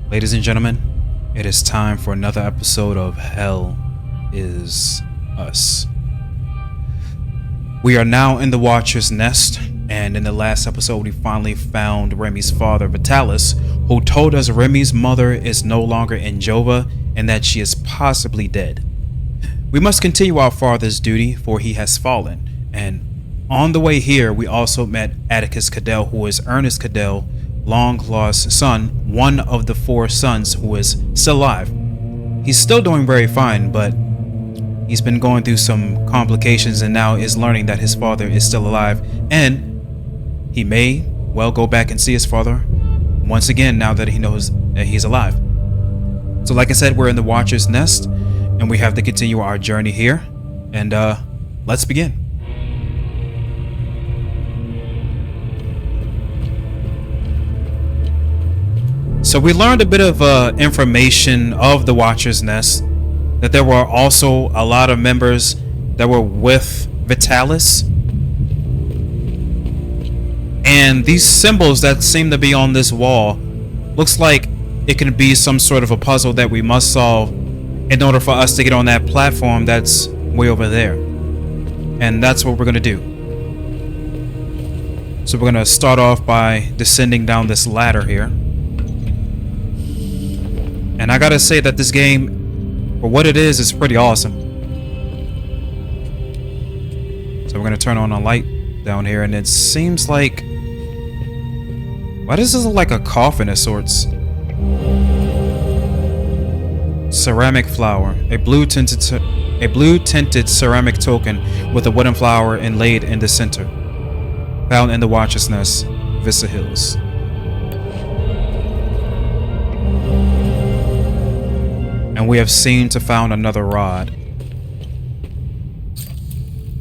Ladies and gentlemen, it is time for another episode of Hell is Us. We are now in the Watcher's Nest, and in the last episode we finally found Remy's father, Vitalis, who told us Remy's mother is no longer in Jova and that she is possibly dead. We must continue our father's duty, for he has fallen, and on the way here we also met Atticus Cadell, who is Ernest Cadell, long-lost son, one of the 4 sons who is still alive. He's still doing very fine, but he's been going through some complications and now is learning that his father is still alive, and he may well go back and see his father once again now that he knows that he's alive. So like I said, we're in the Watcher's Nest, and we have to continue our journey here, and let's begin. So we learned a bit of information of the Watcher's Nest, that there were also a lot of members that were with Vitalis. And these symbols that seem to be on this wall, looks like it can be some sort of a puzzle that we must solve in order for us to get on that platform that's way over there. And that's what we're going to do. So we're going to start off by descending down this ladder here. And I gotta say that this game, for what it is pretty awesome. So we're gonna turn on a light down here, and it seems like... why does this look like a coffin of sorts? Ceramic flower. A blue tinted ceramic token with a wooden flower inlaid in the center. Found in the Watcher's Nest, Vista Hills. And we have seemed to found another rod.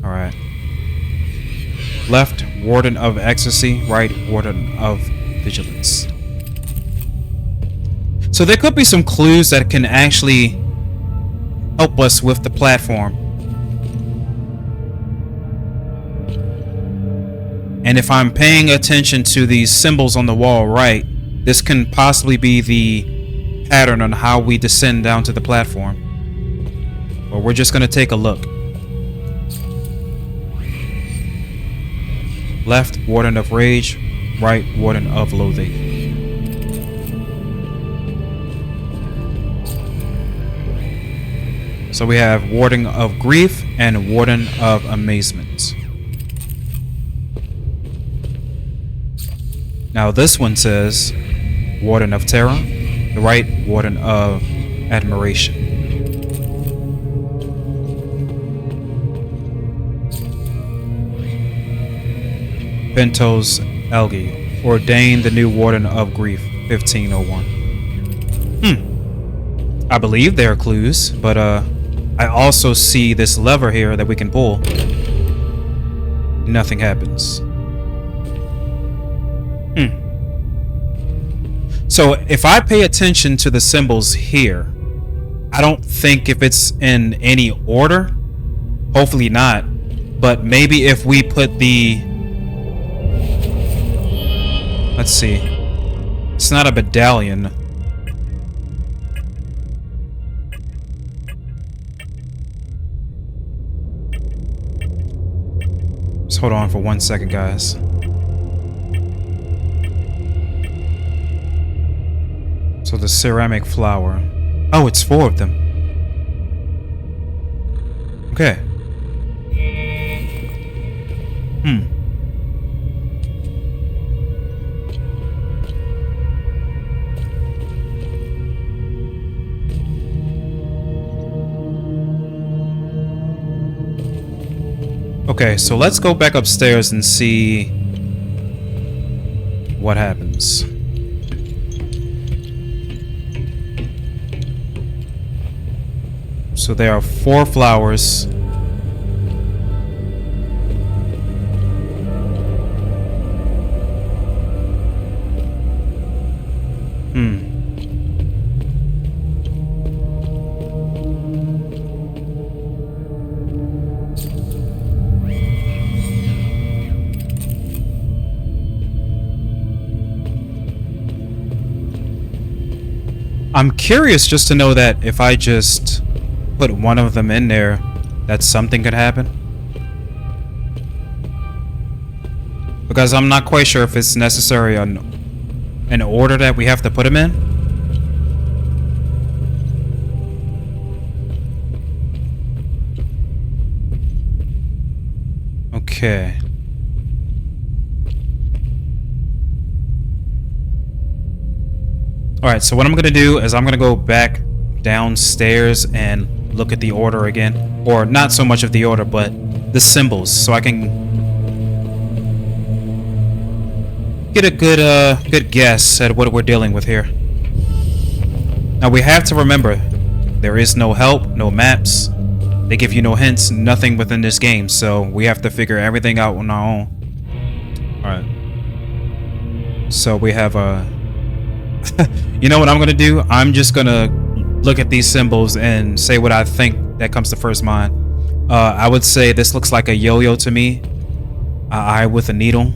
Alright. Left, Warden of Ecstasy. Right, Warden of Vigilance. So there could be some clues that can actually help us with the platform. And if I'm paying attention to these symbols on the wall, right, this can possibly be the pattern on how we descend down to the platform. But we're just gonna take a look. Left, Warden of Rage. Right, Warden of Loathing. So we have Warden of Grief and Warden of Amazement. Now this one says Warden of Terror. The right, Warden of Admiration. Pentos Algae, ordained the new Warden of Grief, 1501. I believe there are clues, but I also see this lever here that we can pull. Nothing happens. So if I pay attention to the symbols here, I don't think if it's in any order, hopefully not, but maybe if we put the, let's see, it's not a medallion. Just hold on for 1 second, guys. So the ceramic flower. Oh, it's 4 of them. Okay. Okay, so let's go back upstairs and see what happens. So there are 4 flowers. I'm curious just to know that if I just put one of them in there, that something could happen. Because I'm not quite sure if it's necessary on an order that we have to put them in. Okay. Alright, so what I'm gonna do is I'm gonna go back downstairs and look at the order again. Or not so much of the order, but the symbols, so I can get a good guess at what we're dealing with here. Now we have to remember, there is no help, no maps. They give you no hints, nothing within this game, so we have to figure everything out on our own. Alright. So we have a... You know what I'm gonna do? I'm just gonna look at these symbols and say what I think that comes to first mind. I would say this looks like a yo-yo to me. An eye with a needle.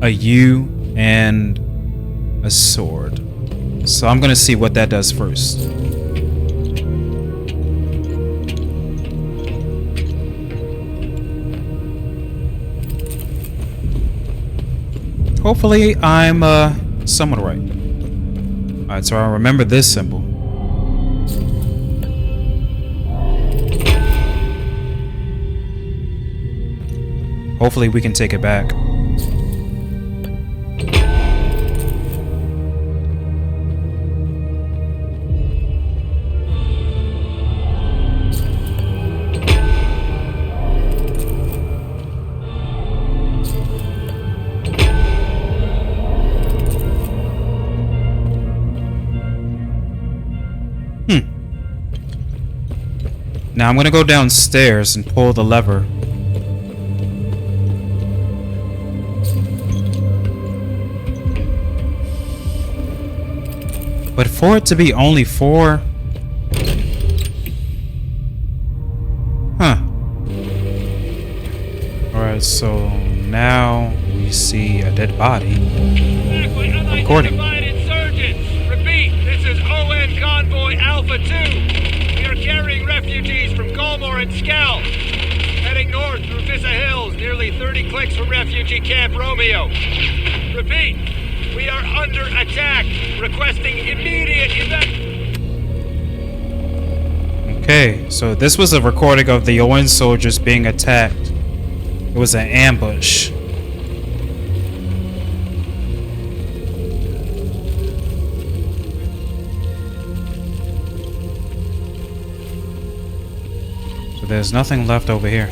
A U and a sword. So I'm gonna see what that does first. Hopefully I'm somewhat right. Alright, so I remember this symbol. Hopefully we can take it back. Now I'm gonna go downstairs and pull the lever. But for it to be only 4... Huh. Alright, so now we see a dead body. Recording. Insurgents. Repeat, this is ON Convoy Alpha 2. We are carrying refugees from Galmore and Scal. Heading north through Vista Hills, nearly 30 clicks from refugee camp Romeo. Repeat, we are under attack. Requesting immediate Okay, so this was a recording of the UN soldiers being attacked. It was an ambush. So there's nothing left over here.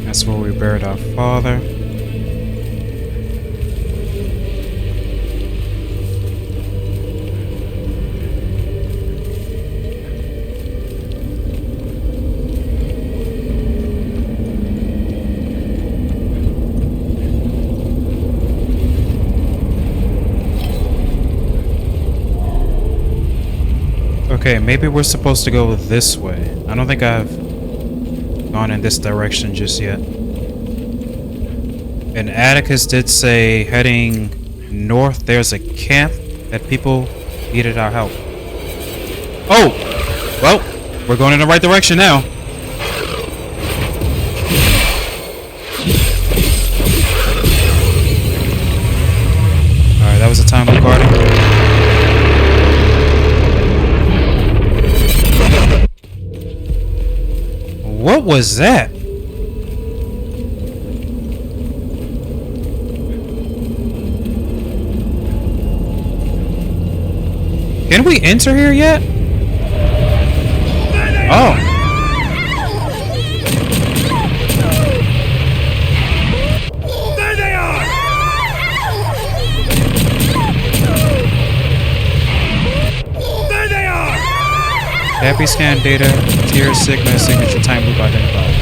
That's where we buried our father. Okay, maybe we're supposed to go this way. I don't think I've gone in this direction just yet. And Atticus did say heading north there's a camp that people needed our help. Oh! Well, we're going in the right direction now. that was a time recording. What was that? Can we enter here yet? Oh. There they are! There they are! Happy scan data, tier sigma, signature time loop identified.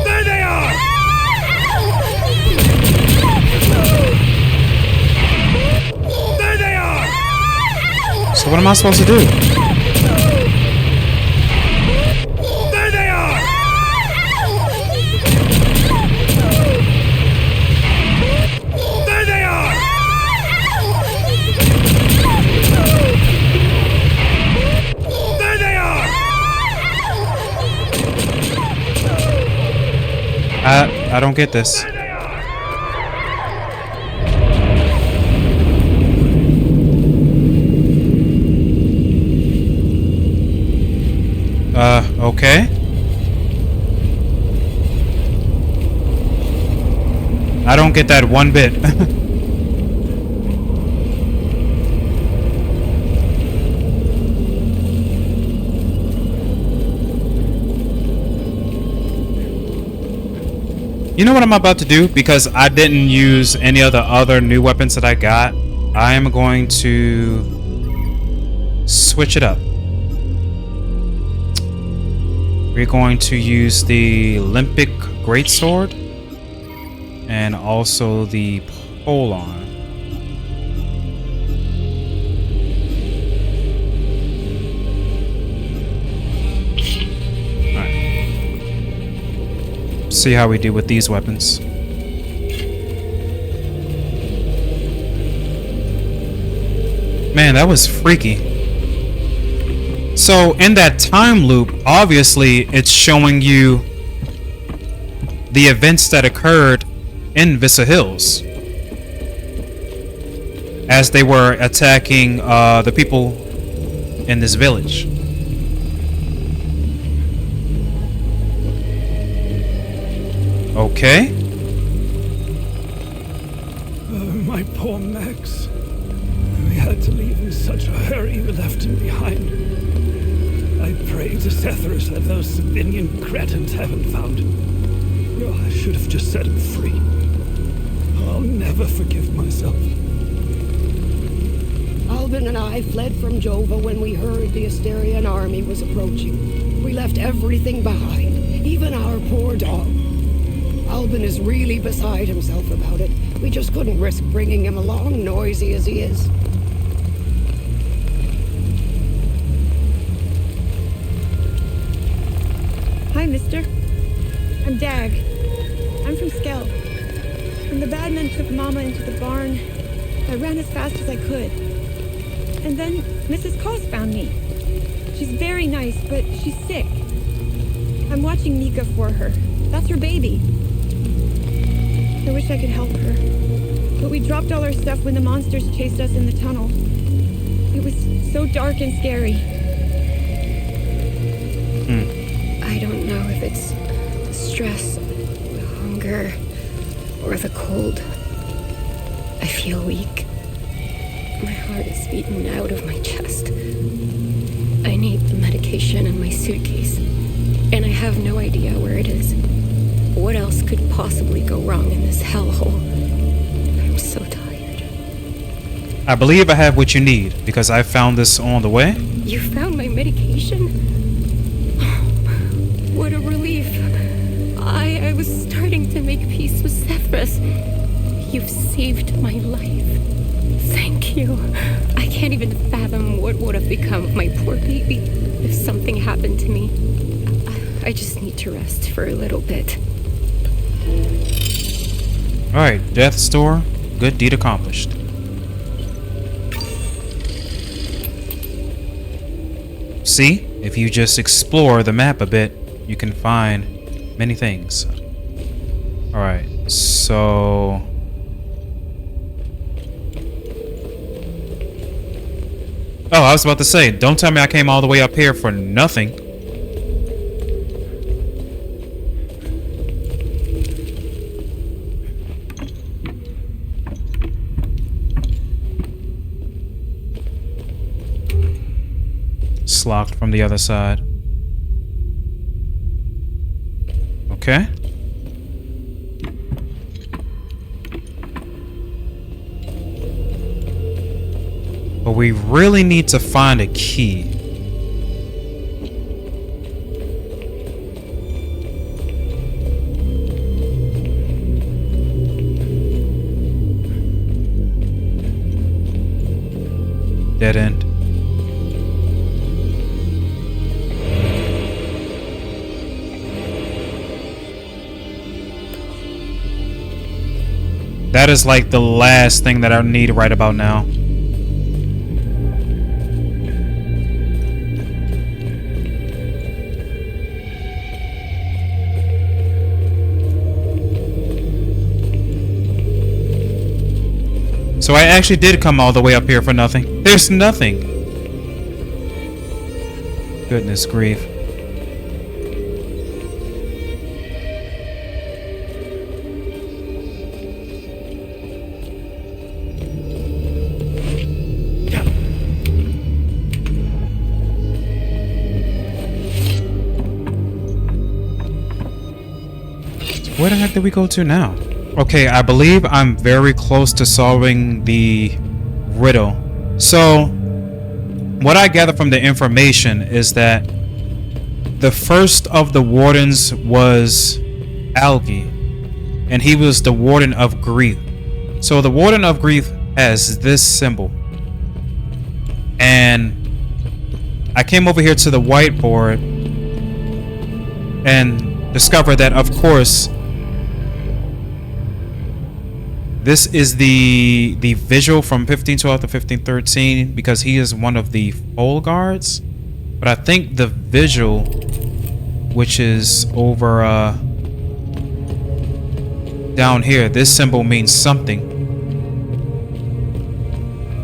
There they are! There they are! So what am I supposed to do? There they are! There they are! There they are! I don't get this. There they are! Okay. I don't get that one bit. You know what I'm about to do? Because I didn't use any of the other new weapons that I got, I am going to switch it up. We're going to use the Olympic Greatsword and also the Polearm. Alright. See how we do with these weapons. Man, that was freaky. So in that time loop, obviously it's showing you the events that occurred in Vista Hills as they were attacking the people in this village. Okay. My poor Max. We had to leave in such a hurry we left him behind. I pray to Cethras that those Savinian cretins haven't found him. Oh, I should have just set him free. I'll never forgive myself. Albin and I fled from Jova when we heard the Asterian army was approaching. We left everything behind, even our poor dog. Albin is really beside himself about it. We just couldn't risk bringing him along, noisy as he is. Hi, mister. I'm Dag. I'm from Skell. When the bad men took Mama into the barn, I ran as fast as I could. And then Mrs. Cos found me. She's very nice, but she's sick. I'm watching Mika for her. That's her baby. I wish I could help her. But we dropped all our stuff when the monsters chased us in the tunnel. It was so dark and scary. I don't know if it's the stress, the hunger, or the cold. I feel weak. My heart is beating out of my chest. I need the medication in my suitcase, and I have no idea where it is. What else could possibly go wrong in this hellhole? I'm so tired. I believe I have what you need because I found this on the way. You found my medication? What a relief. I was starting to make peace with Cethras. You've saved my life. Thank you. I can't even fathom what would have become of my poor baby if something happened to me. I just need to rest for a little bit. Alright, Death's Door. Good deed accomplished. See, if you just explore the map a bit, you can find many things. Alright, so Oh, I was about to say, don't tell me I came all the way up here for nothing. It's locked from the other side. Okay. But we really need to find a key. Dead end. That is like the last thing that I need right about now. So I actually did come all the way up here for nothing. There's nothing. Goodness grief. Where the heck did we go to now? Okay, I believe I'm very close to solving the riddle. So, what I gather from the information is that the first of the wardens was Algae, and he was the warden of grief. So the warden of grief has this symbol. And I came over here to the whiteboard and discovered that, of course, this is the visual from 1512 to 1513 because he is one of the Foal Guards. But I think the visual, which is over down here, this symbol means something.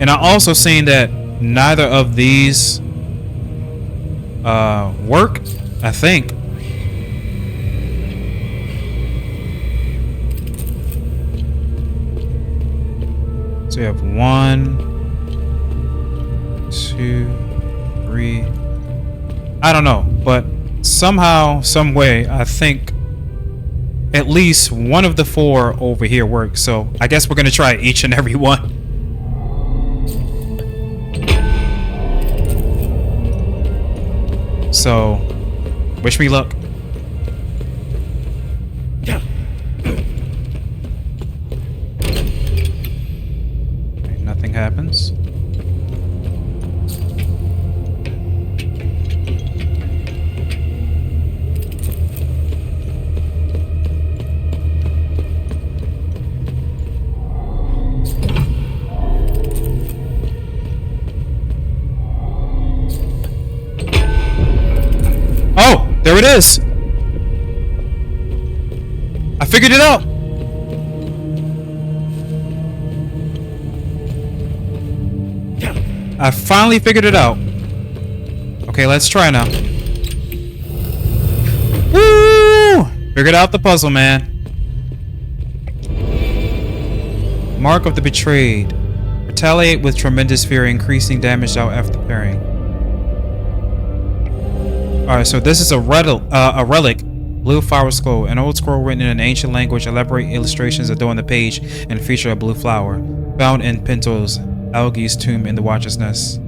And I also seen that neither of these work, I think. So you have 1, 2, 3. I don't know, but somehow, some way, I think at least one of the 4 over here works. So I guess we're gonna try each and every one. So, wish me luck. Nothing happens. Oh, there it is. I figured it out. I finally figured it out. Okay, let's try now. Woo! Figured out the puzzle, man. Mark of the betrayed. Retaliate with tremendous fury, increasing damage out after parrying. Alright, so this is a relic. Blue flower scroll. An old scroll written in an ancient language. Elaborate illustrations adorn the page and feature a blue flower. Found in Pinto's Algae's tomb in the Watcher's Nest.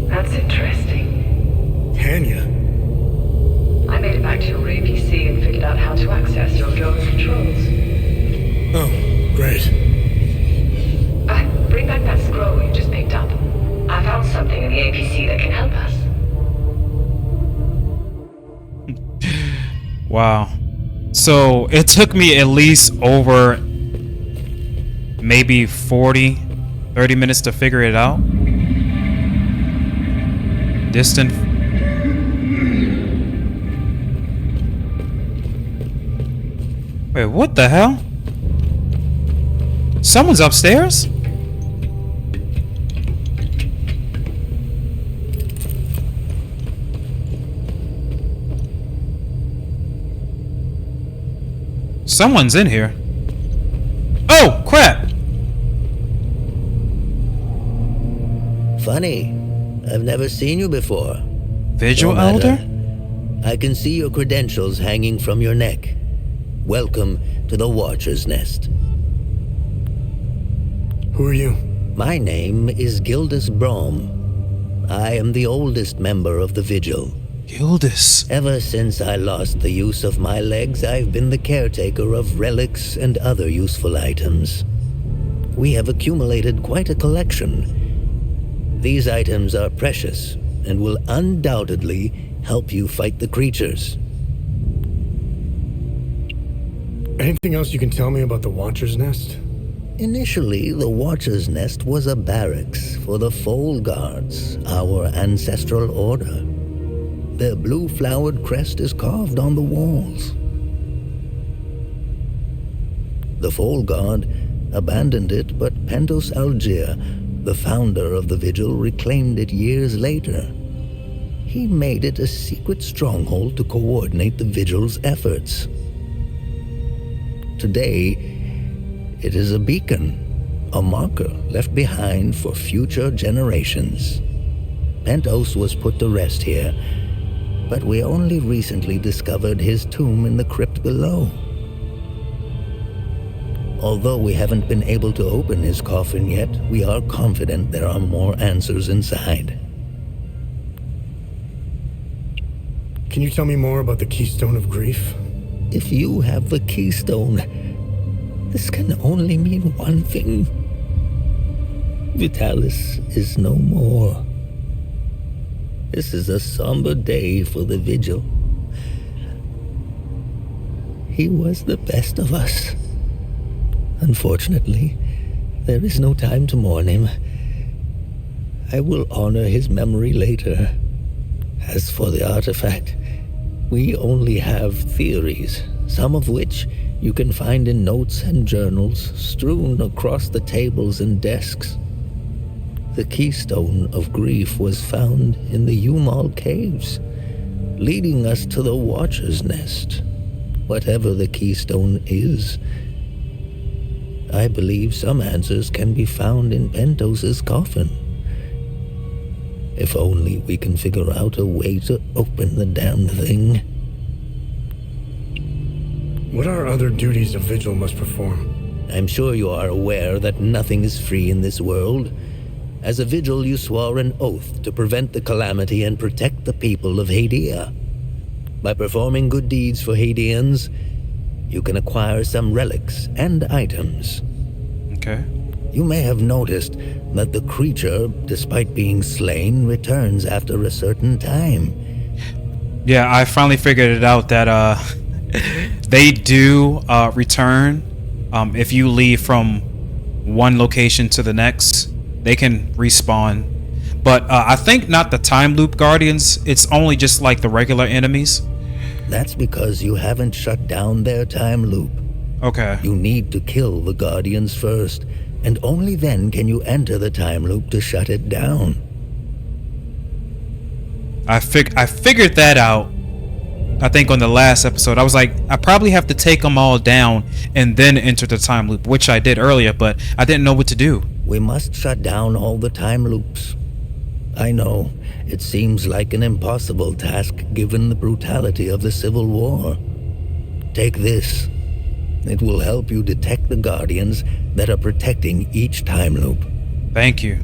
That's interesting. Tanya. I made it back to your APC and figured out how to access your drone's controls. Oh, great. Bring back that scroll you just picked up. I found something in the APC that can help us. Wow. So it took me at least over maybe 30 minutes to figure it out. Distant. Wait, what the hell? Someone's upstairs? Someone's in here. Oh, crap! Funny. I've never seen you before. Vigil No matter. Elder? I can see your credentials hanging from your neck. Welcome to the Watcher's Nest. Who are you? My name is Gildas Brom. I am the oldest member of the Vigil. Gildas. Ever since I lost the use of my legs, I've been the caretaker of relics and other useful items. We have accumulated quite a collection. These items are precious and will undoubtedly help you fight the creatures. Anything else you can tell me about the Watcher's Nest? Initially, the Watcher's Nest was a barracks for the Foal Guards, our ancestral order. Their blue-flowered crest is carved on the walls. The Foal Guard abandoned it, but Pentos Algier, the founder of the Vigil, reclaimed it years later. He made it a secret stronghold to coordinate the Vigil's efforts. Today, it is a beacon, a marker left behind for future generations. Pentos was put to rest here, but we only recently discovered his tomb in the crypt below. Although we haven't been able to open his coffin yet, we are confident there are more answers inside. Can you tell me more about the Keystone of Grief? If you have the keystone, this can only mean one thing. Vitalis is no more. This is a somber day for the Vigil. He was the best of us. Unfortunately, there is no time to mourn him. I will honor his memory later. As for the artifact, we only have theories, some of which you can find in notes and journals strewn across the tables and desks. The Keystone of Grief was found in the Umal Caves, leading us to the Watcher's Nest. Whatever the Keystone is, I believe some answers can be found in Pentos's coffin. If only we can figure out a way to open the damn thing. What are other duties a Vigil must perform? I'm sure you are aware that nothing is free in this world. As a Vigil, you swore an oath to prevent the calamity and protect the people of Hadia. By performing good deeds for Hadians, you can acquire some relics and items. Okay. You may have noticed that the creature, despite being slain, returns after a certain time. Yeah, I finally figured it out that they do return. If you leave from one location to the next, they can respawn. But I think not the time loop guardians. It's only just like the regular enemies. That's because you haven't shut down their time loop. Okay. You need to kill the guardians first, and only then can you enter the time loop to shut it down. I figured that out. I think on the last episode, I was like, I probably have to take them all down and then enter the time loop, which I did earlier, but I didn't know what to do. We must shut down all the time loops. I know, it seems like an impossible task given the brutality of the Civil War. Take this. It will help you detect the guardians that are protecting each time loop. Thank you.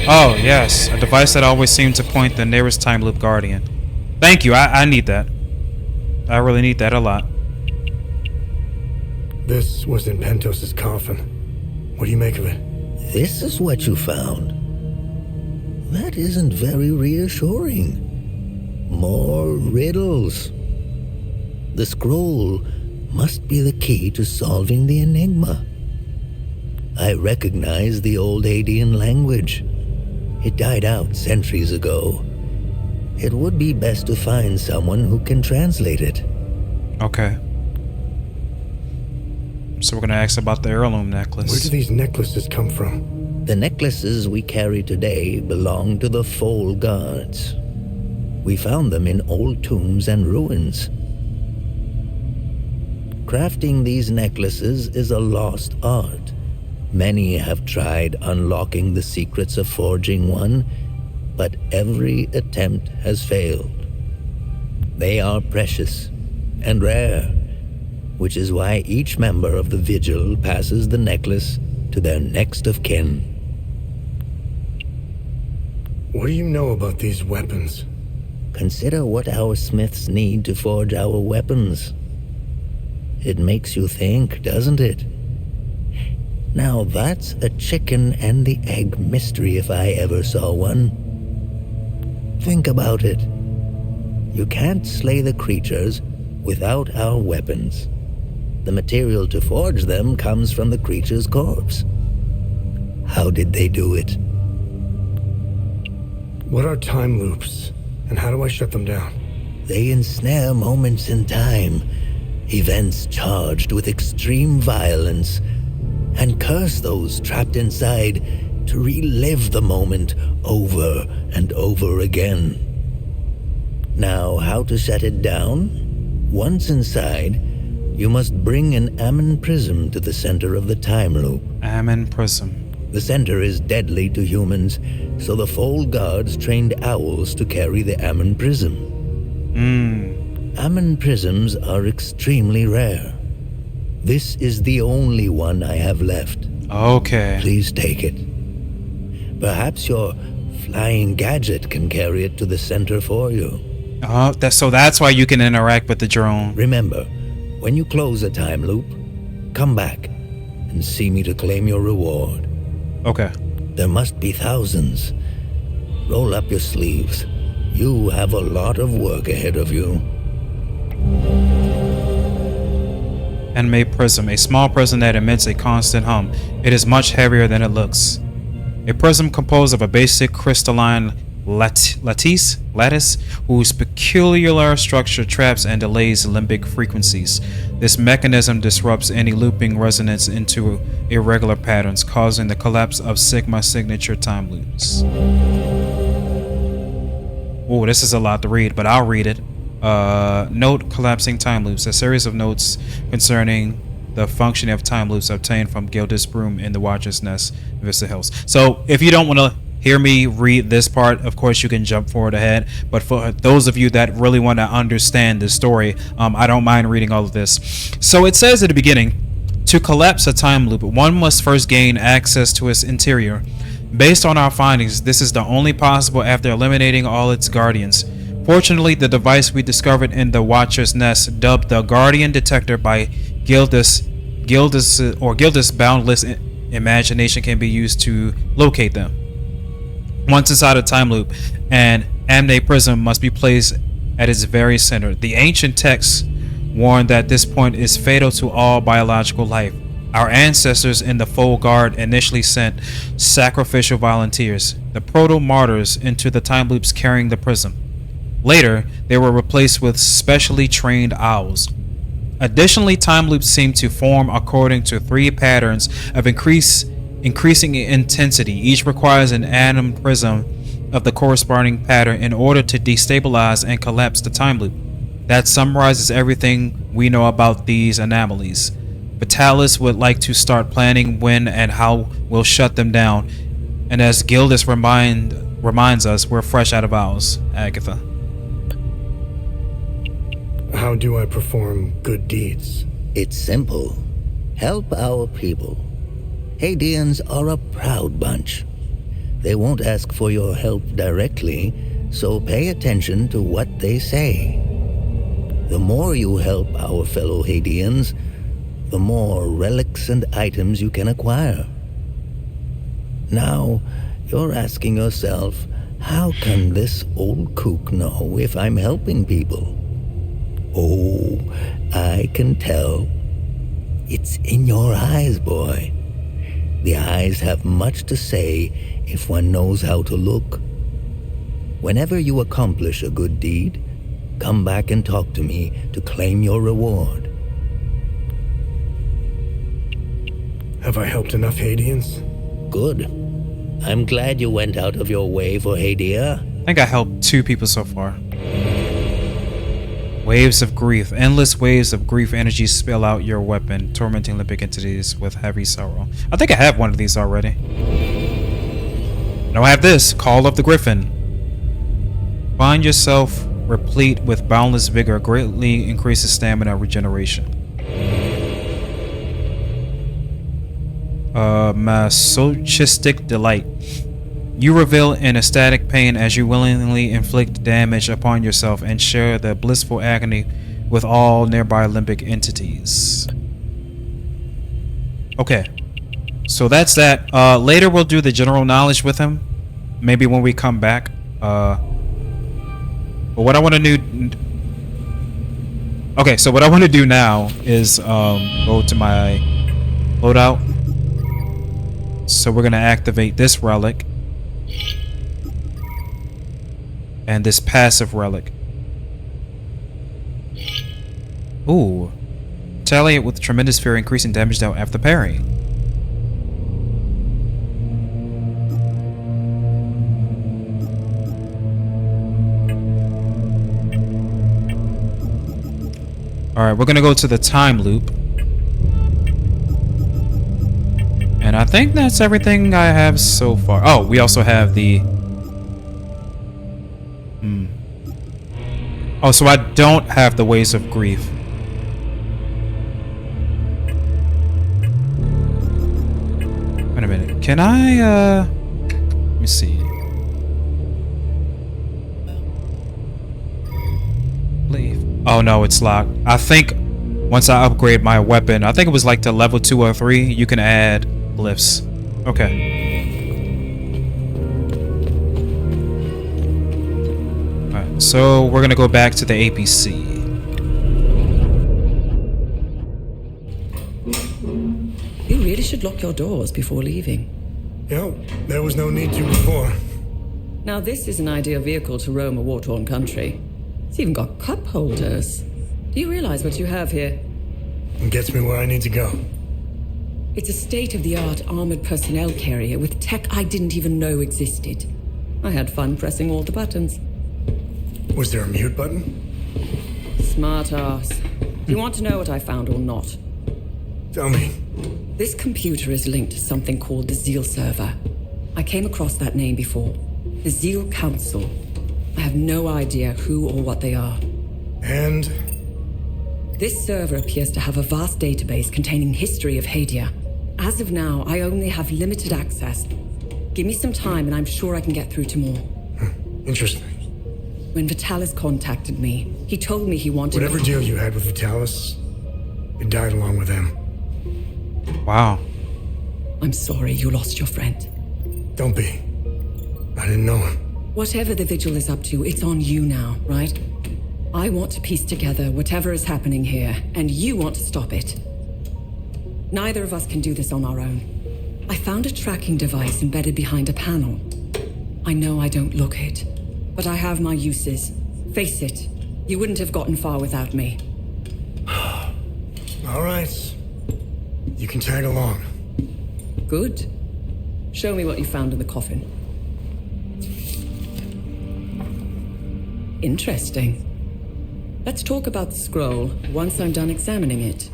Oh, yes. A device that always seems to point the nearest time loop guardian. Thank you. I need that. I really need that a lot. This was in Pentos's coffin. What do you make of it? This is what you found. That isn't very reassuring. More riddles. The scroll must be the key to solving the enigma. I recognize the old Adian language. It died out centuries ago. It would be best to find someone who can translate it. Okay. So we're gonna ask about the heirloom necklace. Where do these necklaces come from? The necklaces we carry today belong to the Foal Guards. We found them in old tombs and ruins. Crafting these necklaces is a lost art. Many have tried unlocking the secrets of forging one, but every attempt has failed. They are precious and rare, which is why each member of the Vigil passes the necklace to their next of kin. What do you know about these weapons? Consider what our smiths need to forge our weapons. It makes you think, doesn't it? Now that's a chicken and the egg mystery if I ever saw one. Think about it. You can't slay the creatures without our weapons. The material to forge them comes from the creature's corpse. How did they do it? What are time loops, and how do I shut them down? They ensnare moments in time, events charged with extreme violence, and curse those trapped inside to relive the moment over and over again. Now, how to shut it down? Once inside, you must bring an Ammon prism to the center of the time loop. Ammon prism. The center is deadly to humans, so the Foal Guards trained owls to carry the Ammon prism. Ammon prisms are extremely rare. This is the only one I have left. Okay. Please take it. Perhaps your flying gadget can carry it to the center for you. So that's why you can interact with the drone. Remember, when you close a time loop, come back and see me to claim your reward. Okay. There must be thousands. Roll up your sleeves. You have a lot of work ahead of you. Anime prism, a small prism that emits a constant hum. It is much heavier than it looks. A prism composed of a basic crystalline lattice, whose peculiar structure traps and delays limbic frequencies. This mechanism disrupts any looping resonance into irregular patterns, causing the collapse of Sigma signature time loops. Oh, this is a lot to read, but I'll read it. Note collapsing time loops, a series of notes concerning the functioning of time loops obtained from Gilda's broom in the Watcher's Nest, Vista Hills. So if you don't want to hear me read this part, of course you can jump forward ahead, but for those of you that really want to understand the story, I don't mind reading all of this. So it says at the beginning, to collapse a time loop, one must first gain access to its interior. Based on our findings, this is the only possible after eliminating all its guardians. Fortunately, the device we discovered in the Watcher's Nest, dubbed the Guardian Detector by Gilda's boundless imagination, can be used to locate them. Once inside a time loop, an Amne prism must be placed at its very center. The ancient texts warn that this point is fatal to all biological life. Our ancestors in the Foal Guard initially sent sacrificial volunteers, the proto-martyrs, into the time loops carrying the prism. Later, they were replaced with specially trained owls. Additionally, time loops seem to form according to three patterns of increasing intensity. Each requires an atom prism of the corresponding pattern in order to destabilize and collapse the time loop. That summarizes everything we know about these anomalies. Vitalis would like to start planning when and how we'll shut them down. And as Gildas reminds us, we're fresh out of owls. Agatha. How do I perform good deeds? It's simple. Help our people. Hadeans are a proud bunch. They won't ask for your help directly, so pay attention to what they say. The more you help our fellow Hadeans, the more relics and items you can acquire. Now, you're asking yourself, how can this old kook know if I'm helping people? Oh, I can tell. It's in your eyes, boy. The eyes have much to say if one knows how to look. Whenever you accomplish a good deed, come back and talk to me to claim your reward. Have I helped enough Hadeans? Good. I'm glad you went out of your way for Hadia. I think I helped 2 people so far. Waves of grief. Endless waves of grief energy spill out your weapon, tormenting limbic entities with heavy sorrow. I think I have one of these already. No, I have this. Call of the Griffin. Find yourself replete with boundless vigor, greatly increases stamina and regeneration. Masochistic delight. You reveal in ecstatic pain as you willingly inflict damage upon yourself and share the blissful agony with all nearby limbic entities. Okay, so that's that. Later we'll do the general knowledge with him. Maybe when we come back. But what I want to do... Okay, so what I want to do now is go to my loadout. So we're going to activate this relic. And this passive relic. Ooh. Retaliate with tremendous fear, increasing damage dealt after parrying. Alright, we're gonna go to the time loop. And I think that's everything I have so far. Oh, we also have the... Oh, so I don't have the Waves of Grief. Wait a minute. Can I, let me see. Leave. Oh, no, it's locked. I think once I upgrade my weapon, I think it was like to level 2 or 3, you can add glyphs. Okay. So we're gonna go back to the APC. You really should lock your doors before leaving. Yep, there was no need to before. Now this is an ideal vehicle to roam a war-torn country. It's even got cup holders. Do you realize what you have here? It gets me where I need to go. It's a state-of-the-art armored personnel carrier with tech I didn't even know existed. I had fun pressing all the buttons. Was there a mute button? Smart ass. Do you want to know what I found or not? Tell me. This computer is linked to something called the Zeal server. I came across that name before. The Zeal Council. I have no idea who or what they are. And? This server appears to have a vast database containing history of Hadia. As of now, I only have limited access. Give me some time and I'm sure I can get through to more. Interesting. When Vitalis contacted me, he told me he wanted... Whatever deal you had with Vitalis, it died along with him. Wow. I'm sorry you lost your friend. Don't be. I didn't know him. Whatever the Vigil is up to, it's on you now, right? I want to piece together whatever is happening here, and you want to stop it. Neither of us can do this on our own. I found a tracking device embedded behind a panel. I know I don't look it, but I have my uses. Face it, you wouldn't have gotten far without me. All right. You can tag along. Good. Show me what you found in the coffin. Interesting. Let's talk about the scroll once I'm done examining it.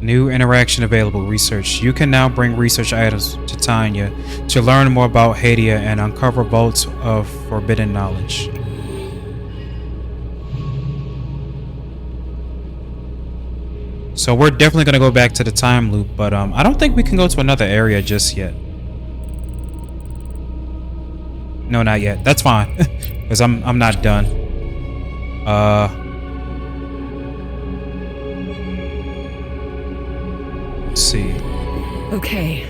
New interaction available. Research. You can now bring research items to Tanya to learn more about Hadia and uncover vaults of forbidden knowledge. So we're definitely gonna go back to the time loop, but I don't think we can go to another area just yet. No, not yet. That's fine, because I'm not done. Let's see. Okay,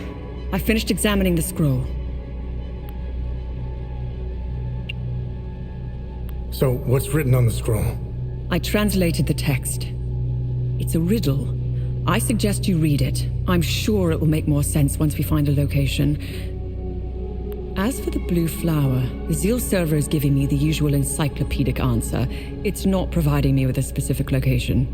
I finished examining the scroll. So, what's written on the scroll? I translated the text. It's a riddle. I suggest you read it. I'm sure it will make more sense once we find a location. As for the blue flower, the Zeal server is giving me the usual encyclopedic answer. It's not providing me with a specific location.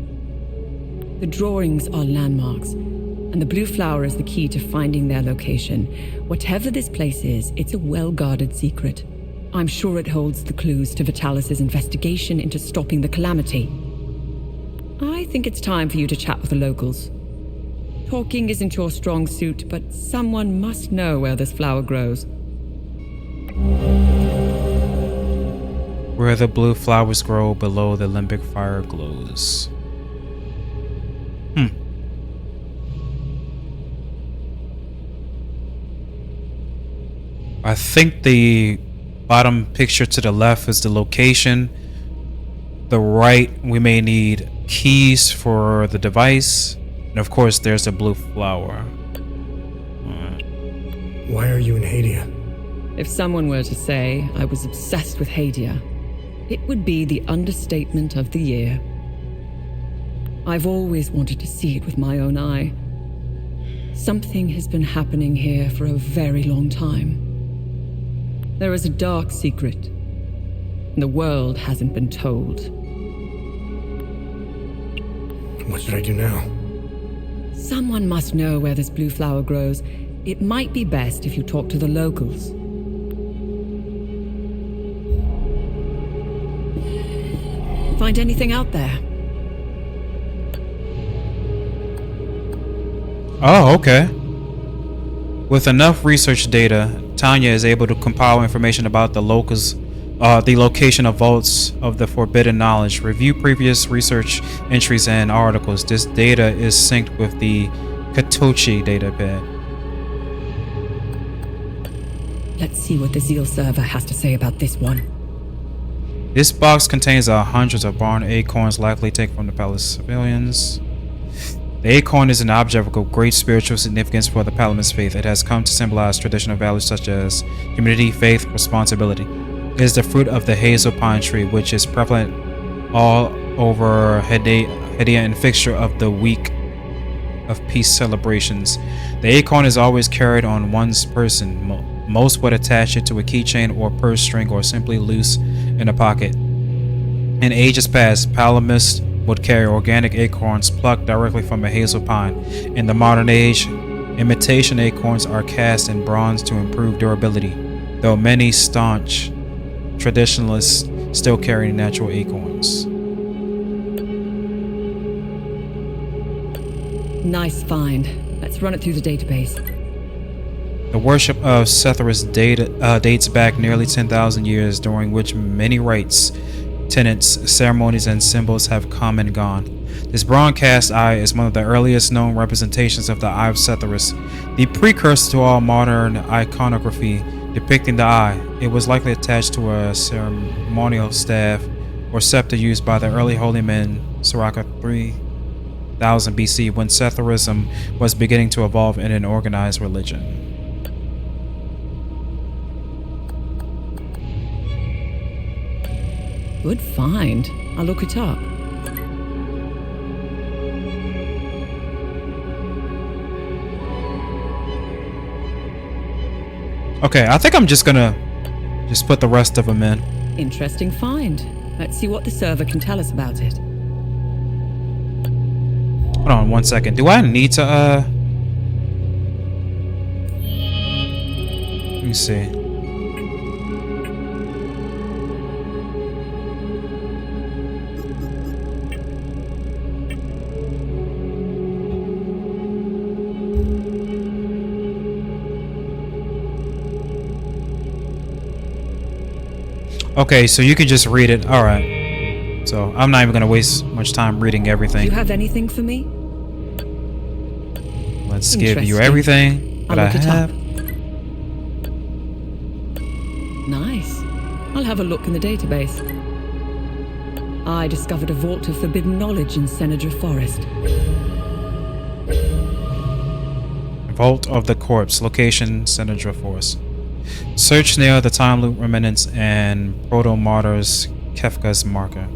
The drawings are landmarks, and the blue flower is the key to finding their location. Whatever this place is, it's a well-guarded secret. I'm sure it holds the clues to Vitalis' investigation into stopping the calamity. I think it's time for you to chat with the locals. Talking isn't your strong suit, but someone must know where this flower grows. Where the blue flowers grow below the limbic fire glows. I think the bottom picture to the left is the location. The right, we may need keys for the device. And of course, there's the blue flower. Why are you in Hadia? If someone were to say I was obsessed with Hadia, it would be the understatement of the year. I've always wanted to see it with my own eye. Something has been happening here for a very long time. There is a dark secret, and the world hasn't been told. What should I do now? Someone must know where this blue flower grows. It might be best if you talk to the locals. Find anything out there? Oh, okay. With enough research data, Tanya is able to compile information about the location of vaults of the forbidden knowledge. Review previous research entries and articles. This data is synced with the Katochi datapad. Let's see what the Zeal server has to say about this one. This box contains hundreds of barn acorns likely taken from the palace civilians. The acorn is an object of great spiritual significance for the Palamist faith. It has come to symbolize traditional values such as community, faith, responsibility. It is the fruit of the hazel pine tree, which is prevalent all over Hadia and fixture of the week of peace celebrations. The acorn is always carried on one's person. Most would attach it to a keychain or purse string or simply loose in a pocket. In ages past, Palamists would carry organic acorns plucked directly from a hazel pine. In the modern age, imitation acorns are cast in bronze to improve durability, though many staunch traditionalists still carry natural acorns. Nice find. Let's run it through the database. The worship of Setharus dates back nearly 10,000 years, during which many rites, tenets, ceremonies, and symbols have come and gone. This bronze cast eye is one of the earliest known representations of the Eye of Setharus, the precursor to all modern iconography depicting the eye. It was likely attached to a ceremonial staff or scepter used by the early holy men circa 3000 BC, when Setharism was beginning to evolve in an organized religion. Good find. I'll look it up. Okay, I think I'm just gonna put the rest of them in. Interesting find. Let's see what the server can tell us about it. Hold on 1 second. Do I need to let me see. Okay, so you can just read it. All right. So I'm not even gonna waste much time reading everything. Do you have anything for me? Let's give you everything that I have. Nice. I'll have a look in the database. I discovered a vault of forbidden knowledge in Senator Forest. Vault of the Corpse. Location, Senator Forest. Search near the Time Loop remnants and Proto-Martyrs Kefka's marker.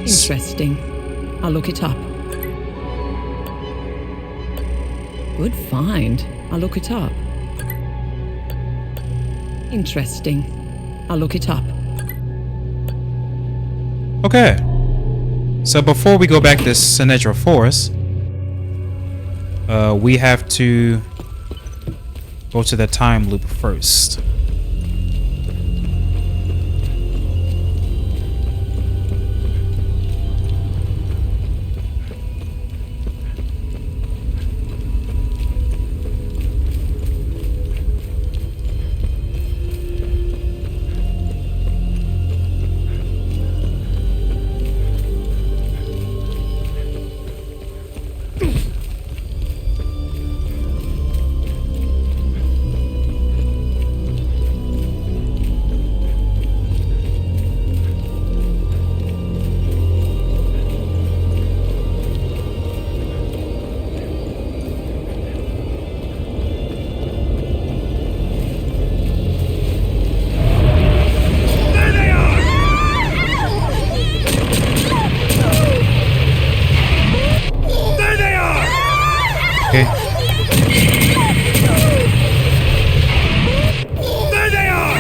Flowers. Interesting. I'll look it up. Good find. I'll look it up. Interesting. I'll look it up. Okay. So before we go back to Sinedra Forest, we have to go to the time loop first. Okay. There they are!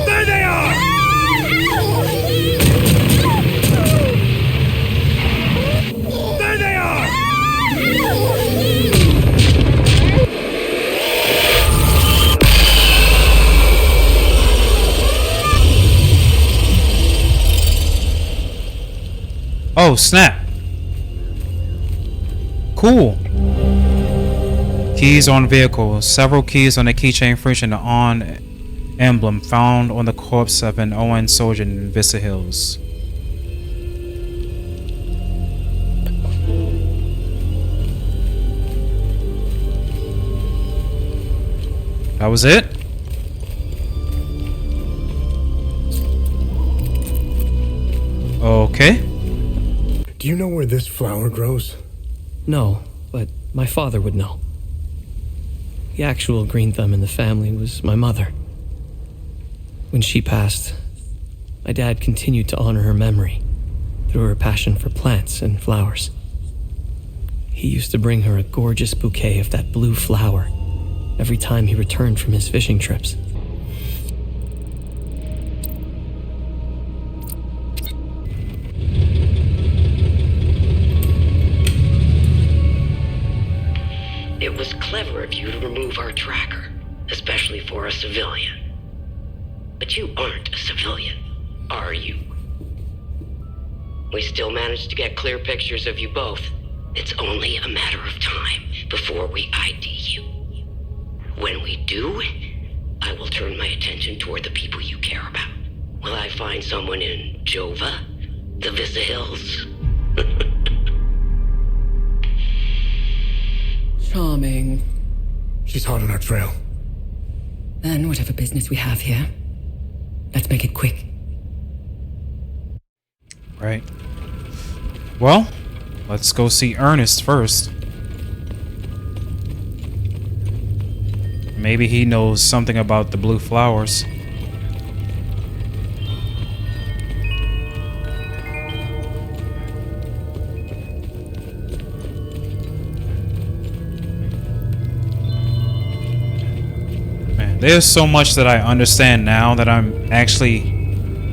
There they are! There they are! Oh, snap. Cool. Keys on vehicle. Several keys on the keychain featuring the on emblem found on the corpse of an ON soldier in Vista Hills. That was it? Okay. Do you know where this flower grows? No, but my father would know. The actual green thumb in the family was my mother. When she passed, my dad continued to honor her memory through her passion for plants and flowers. He used to bring her a gorgeous bouquet of that blue flower every time he returned from his fishing trips. It was clever of you to remove our tracker, especially for a civilian. But you aren't a civilian, are you? We still managed to get clear pictures of you both. It's only a matter of time before we ID you. When we do, I will turn my attention toward the people you care about. Will I find someone in Jova? The Vista Hills? Charming. She's hot on our trail. Then whatever business we have here, let's make it quick. Right. Well, let's go see Ernest first. Maybe he knows something about the blue flowers. Man, there's so much that I understand now that I'm actually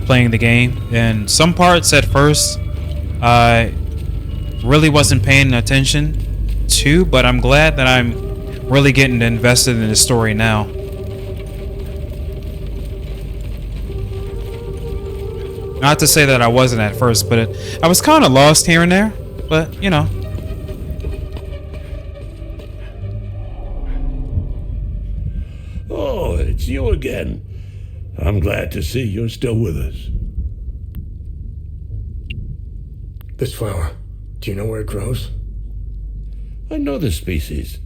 playing the game. And some parts at first I really wasn't paying attention to, but I'm glad that I'm really getting invested in the story now. Not to say that I wasn't at first, but I was kind of lost here and there, but you know. Oh, it's you again. I'm glad to see you're still with us. This flower, do you know where it grows? I know the species.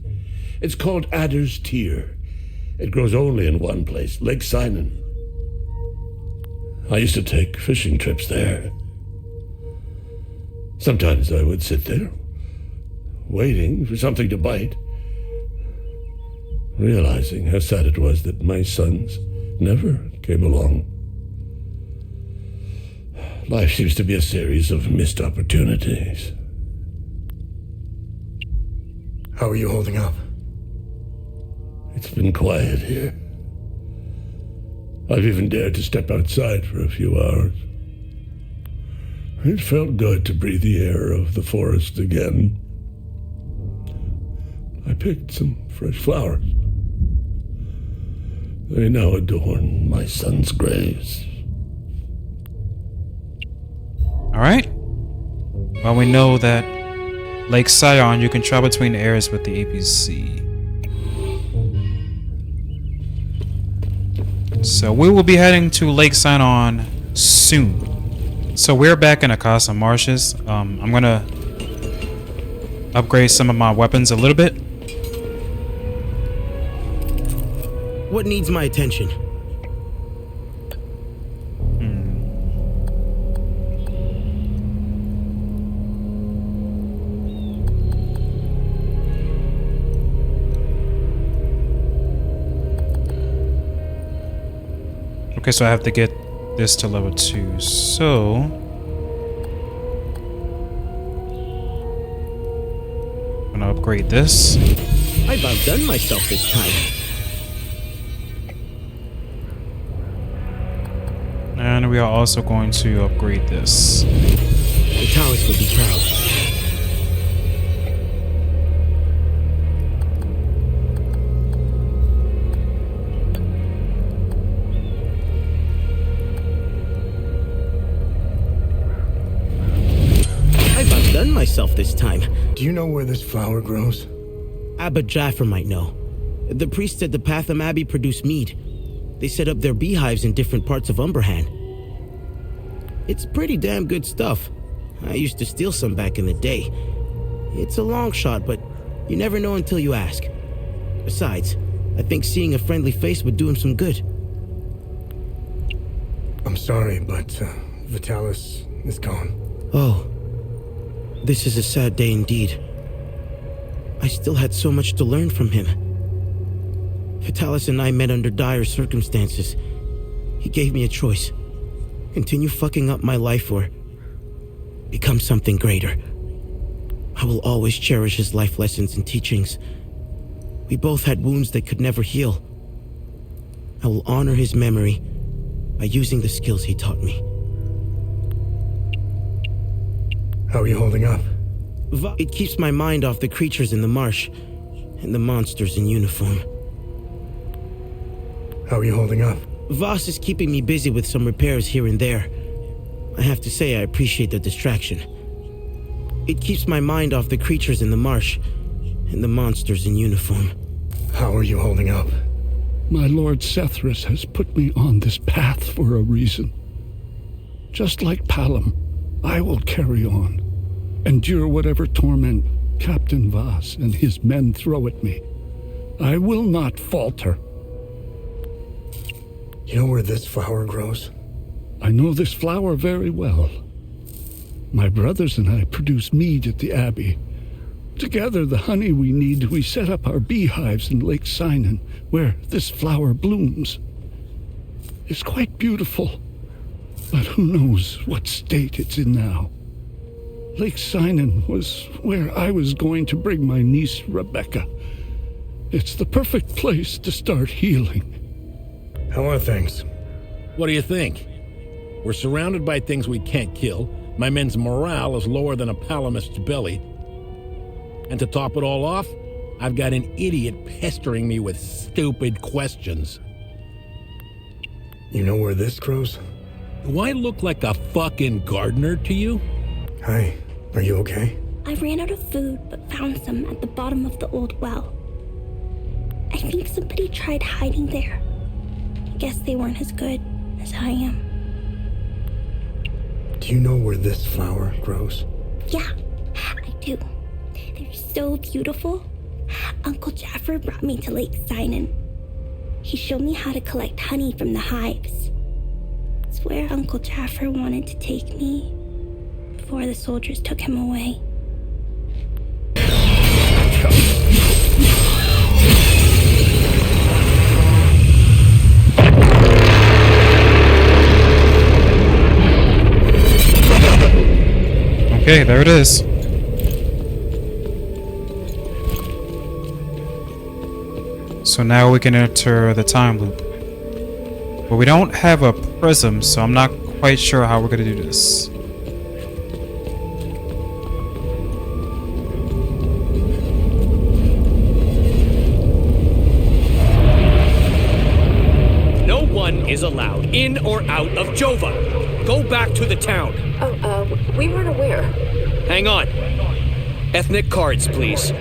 It's called Adder's Tear. It grows only in one place, Lake Cynon. I used to take fishing trips there. Sometimes I would sit there, waiting for something to bite, realizing how sad it was that my sons never came along. Life seems to be a series of missed opportunities. How are you holding up? It's been quiet here. I've even dared to step outside for a few hours. It felt good to breathe the air of the forest again. I picked some fresh flowers. They now adorn my son's graves. Alright. Well, we know that Lake Cynon, you can travel between areas with the APC. So we will be heading to Lake Cynon soon. So we're back in Akasa Marshes. I'm gonna upgrade some of my weapons a little bit. What needs my attention? Okay, so I have to get this to level 2. So I'm gonna upgrade this. I've outdone myself this time. And we are also going to upgrade this. Vitalis would be proud. I've outdone myself this time. Do you know where this flower grows? Abba Jaffer might know. The priest at the Patham Abbey produced mead. They set up their beehives in different parts of Umberhan. It's pretty damn good stuff. I used to steal some back in the day. It's a long shot, but you never know until you ask. Besides, I think seeing a friendly face would do him some good. I'm sorry, but Vitalis is gone. Oh, this is a sad day indeed. I still had so much to learn from him. Vitalis and I met under dire circumstances. He gave me a choice. Continue fucking up my life or become something greater. I will always cherish his life lessons and teachings. We both had wounds that could never heal. I will honor his memory by using the skills he taught me. How are you holding up? It keeps my mind off the creatures in the marsh and the monsters in uniform. How are you holding up? Voss is keeping me busy with some repairs here and there. I have to say I appreciate the distraction. It keeps my mind off the creatures in the marsh and the monsters in uniform. How are you holding up? My Lord Cethras has put me on this path for a reason. Just like Palom, I will carry on, endure whatever torment Captain Voss and his men throw at me. I will not falter. You know where this flower grows? I know this flower very well. My brothers and I produce mead at the Abbey. Together, the honey we need, we set up our beehives in Lake Cynon, where this flower blooms. It's quite beautiful, but who knows what state it's in now. Lake Cynon was where I was going to bring my niece, Rebecca. It's the perfect place to start healing. How are things? What do you think? We're surrounded by things we can't kill. My men's morale is lower than a palomist's belly. And to top it all off, I've got an idiot pestering me with stupid questions. You know where this grows? Do I look like a fucking gardener to you? Hi, are you okay? I ran out of food, but found some at the bottom of the old well. I think somebody tried hiding there. I guess they weren't as good as I am. Do you know where this flower grows? Yeah, I do. They're so beautiful. Uncle Jaffer brought me to Lake Cynon. He showed me how to collect honey from the hives. It's where Uncle Jaffer wanted to take me before the soldiers took him away. Okay, there it is. So now we can enter the time loop. But we don't have a prism, so I'm not quite sure how we're gonna do this. No one is allowed in or out of Jova. Go back to the town. Oh, we weren't aware. Hang on. Ethnic cards, please.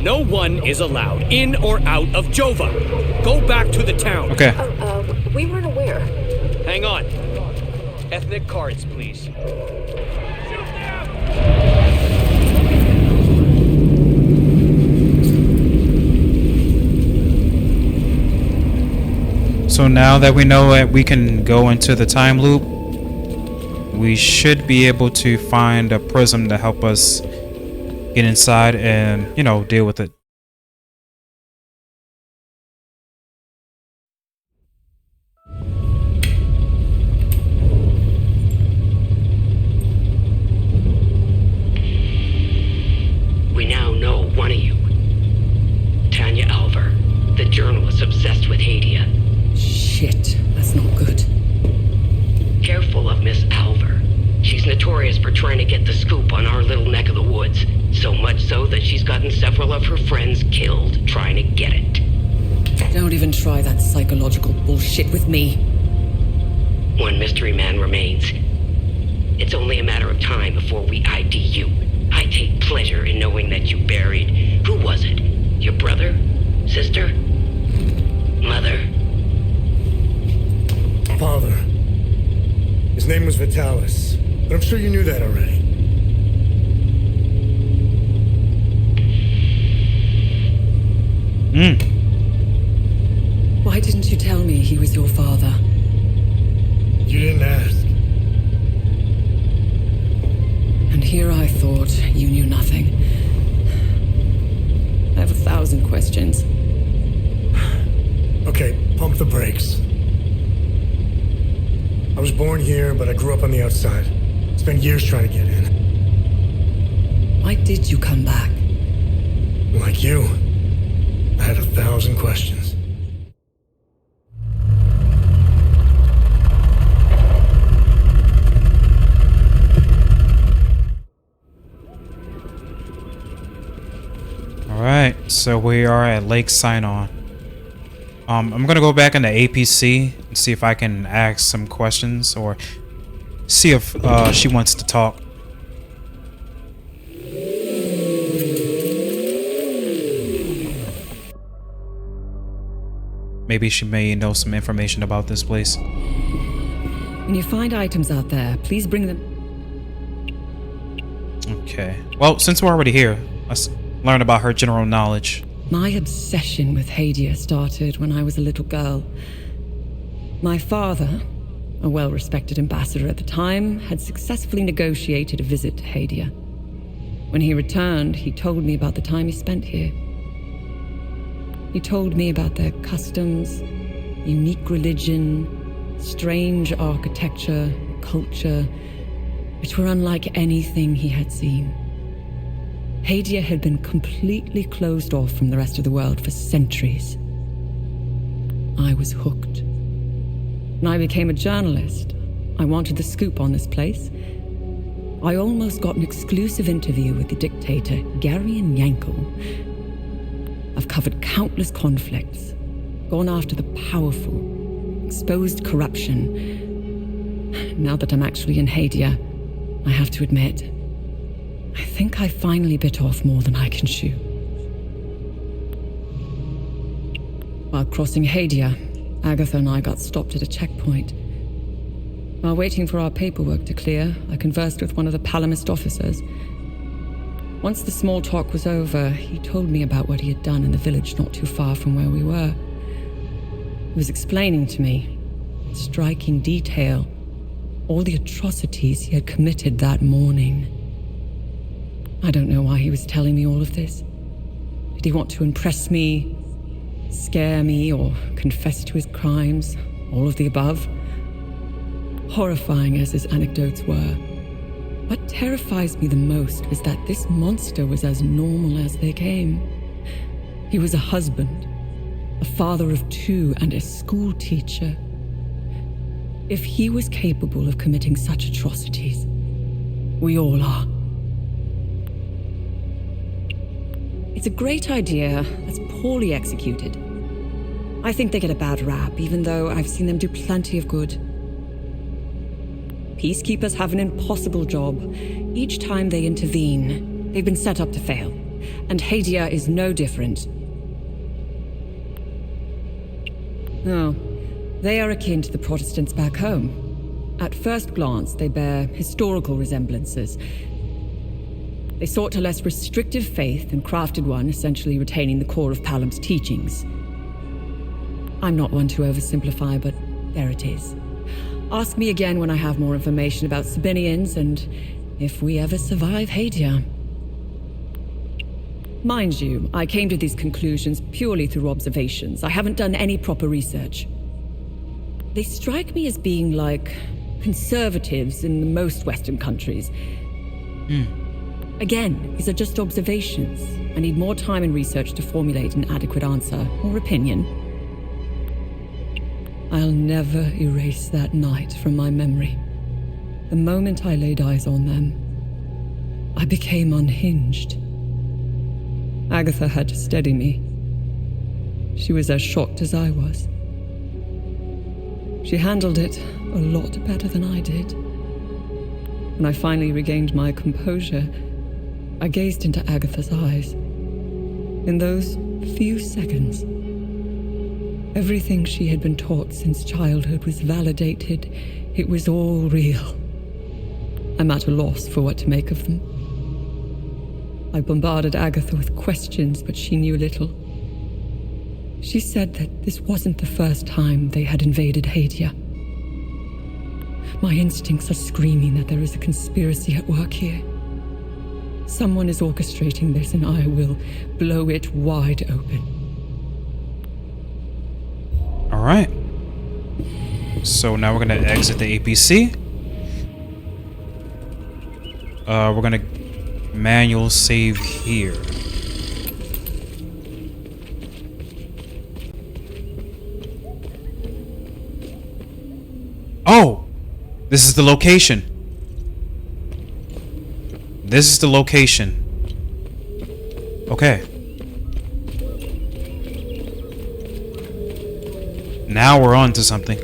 No one is allowed in or out of Jova. Go back to the town. Okay. Oh, we weren't aware. Hang on. Ethnic cards, please. So now that we know that we can go into the time loop, we should be able to find a prism to help us get inside and, you know, deal with it. We now know one of you. Tanya Alver, the journalist obsessed with Hadia. Shit, that's not good. Careful of Miss Alver. She's notorious for trying to get the scoop on our little neck of the woods. So much so that she's gotten several of her friends killed trying to get it. Don't even try that psychological bullshit with me. One mystery man remains. It's only a matter of time before we ID you. I take pleasure in knowing that you buried... Who was it? Your brother? Sister? Mother? Father. His name was Vitalis, but I'm sure you knew that already. Why didn't you tell me he was your father? You didn't ask. And here I thought you knew nothing. I have 1,000 questions. Okay, pump the brakes. I was born here, but I grew up on the outside. Spent years trying to get in. Why did you come back? Like you, I had 1,000 questions. Alright, so we are at Lake Cynon. I'm gonna go back into APC and see if I can ask some questions or see if she wants to talk. Maybe she may know some information about this place. When you find items out there, please bring them. Okay. Well, since we're already here, let's learn about her general knowledge. My obsession with Hadia started when I was a little girl. My father, a well-respected ambassador at the time, had successfully negotiated a visit to Hadia. When he returned, he told me about the time he spent here. He told me about their customs, unique religion, strange architecture, culture, which were unlike anything he had seen. Hadia had been completely closed off from the rest of the world for centuries. I was hooked. When I became a journalist, I wanted the scoop on this place. I almost got an exclusive interview with the dictator, Garion Yankel. I've covered countless conflicts, gone after the powerful, exposed corruption. Now that I'm actually in Hadia, I have to admit, I think I finally bit off more than I can chew. While crossing Hadia, Agatha and I got stopped at a checkpoint. While waiting for our paperwork to clear, I conversed with one of the Palamist officers. Once the small talk was over, he told me about what he had done in the village not too far from where we were. He was explaining to me, in striking detail, all the atrocities he had committed that morning. I don't know why he was telling me all of this. Did Did he want to impress me, scare me, or confess to his crimes? All of the above? Horrifying as his anecdotes were, what terrifies me the most was that this monster was as normal as they came. He was a husband, a father of 2, and a school teacher. If he was capable of committing such atrocities, we all are. It's a great idea that's poorly executed. I think they get a bad rap, even though I've seen them do plenty of good. Peacekeepers have an impossible job. Each time they intervene, they've been set up to fail. And Hadia is no different. Oh, they are akin to the Protestants back home. At first glance, they bear historical resemblances. They sought a less restrictive faith and crafted one essentially retaining the core of Palam's teachings. I'm not one to oversimplify, but there it is. Ask me again when I have more information about Sabinians and if we ever survive Hadia. Mind you, I came to these conclusions purely through observations. I haven't done any proper research. They strike me as being like conservatives in most Western countries. Again, these are just observations. I need more time and research to formulate an adequate answer or opinion. I'll never erase that night from my memory. The moment I laid eyes on them, I became unhinged. Agatha had to steady me. She was as shocked as I was. She handled it a lot better than I did. When I finally regained my composure, I gazed into Agatha's eyes. In those few seconds, everything she had been taught since childhood was validated. It was all real. I'm at a loss for what to make of them. I bombarded Agatha with questions, but she knew little. She said that this wasn't the first time they had invaded Hadia. My instincts are screaming that there is a conspiracy at work here. Someone is orchestrating this, and I will blow it wide open. All right. So now we're gonna exit the APC. We're gonna manual save here. Oh, this is the location. This is the location. Okay. Now we're on to something.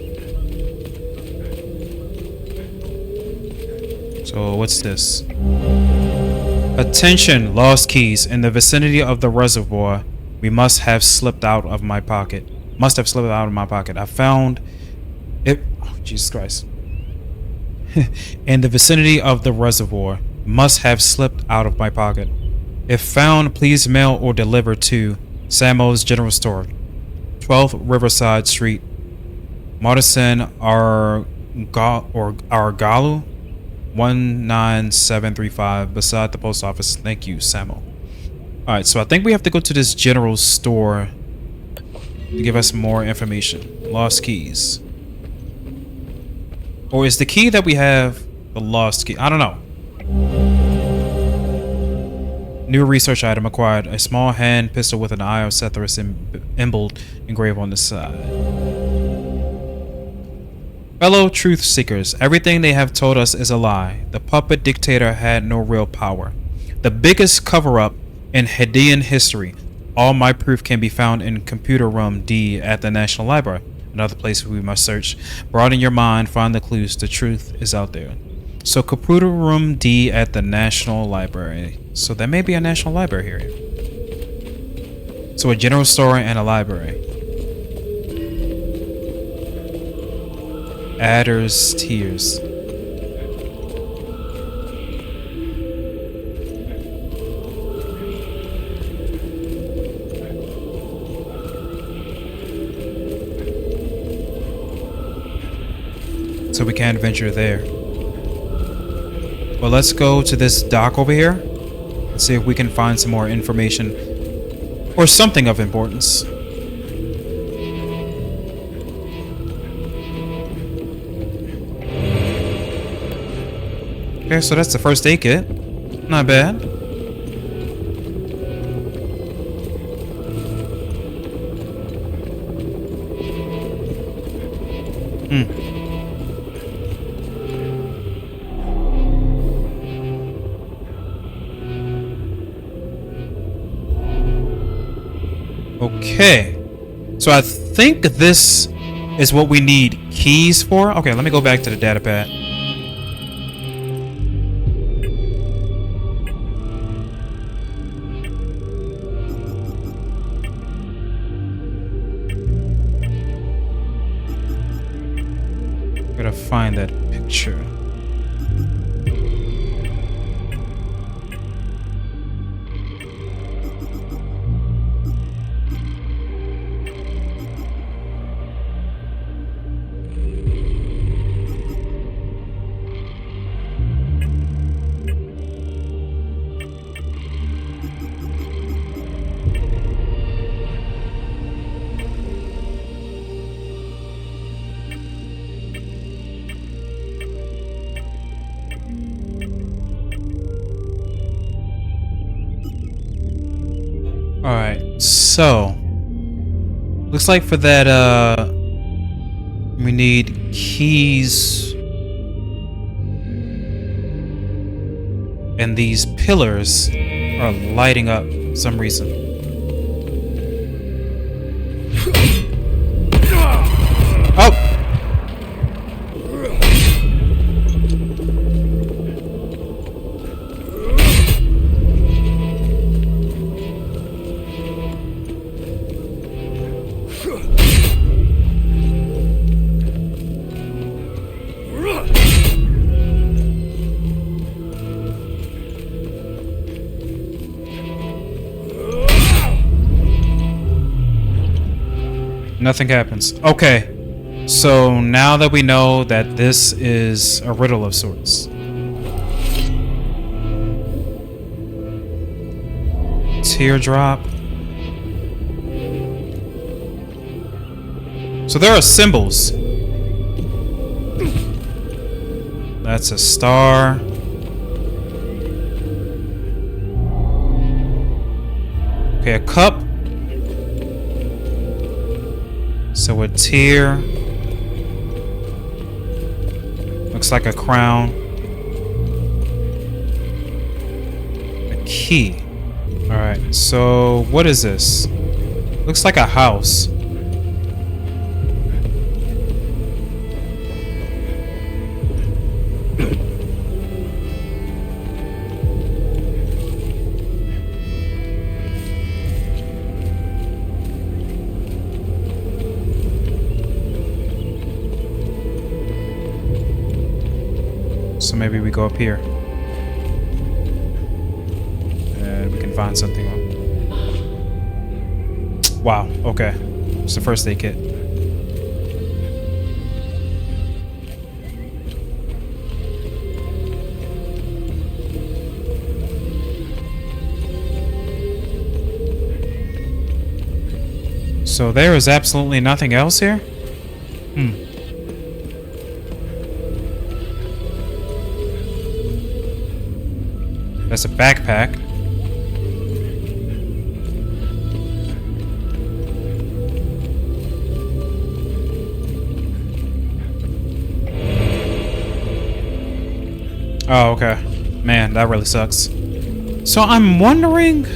So what's this? Attention, lost keys in the vicinity of the reservoir. We must have slipped out of my pocket. Must have slipped out of my pocket. I found it. Oh, Jesus Christ. In the vicinity of the reservoir. Must have slipped out of my pocket. If found, please mail or deliver to Samo's General Store, 12th Riverside Street, Martison, Argalu, 19735, beside the post office. Thank you, Samo. Alright, so I think we have to go to this general store to give us more information. Lost keys. Or is the key that we have the lost key? I don't know. New research item acquired. A small hand pistol with an eye of Cethulus embled engraved on the side. Fellow truth seekers, everything they have told us is a lie. The puppet dictator had no real power. The biggest cover-up in Hadean history. All my proof can be found in Computer Room D at the National Library. Another place we must search. Broaden your mind, find the clues. The truth is out there. So Computer Room D at the National Library. So there may be a National Library here. So a general store and a library. Adder's Tears. So we can't venture there. Well, let's go to this dock over here and see if we can find some more information Or something of importance. Okay, so that's the first aid kit. Not bad. Okay. So I think this is what we need keys for. Okay, let me go back to the data pad. Gotta find that picture. Alright, so looks like for that we need keys, and these pillars are lighting up for some reason. Oh! Nothing happens. Okay. So now that we know that this is a riddle of sorts. Teardrop. So there are symbols. That's a star. Okay, a cup. So a tear. Looks like a crown. A key. Alright, so what is this? Looks like a house. So maybe we go up here. And we can find something. Wow, okay. It's the first aid kit. So there is absolutely nothing else here? That's a backpack. Oh, okay. Man, that really sucks. So I'm wondering...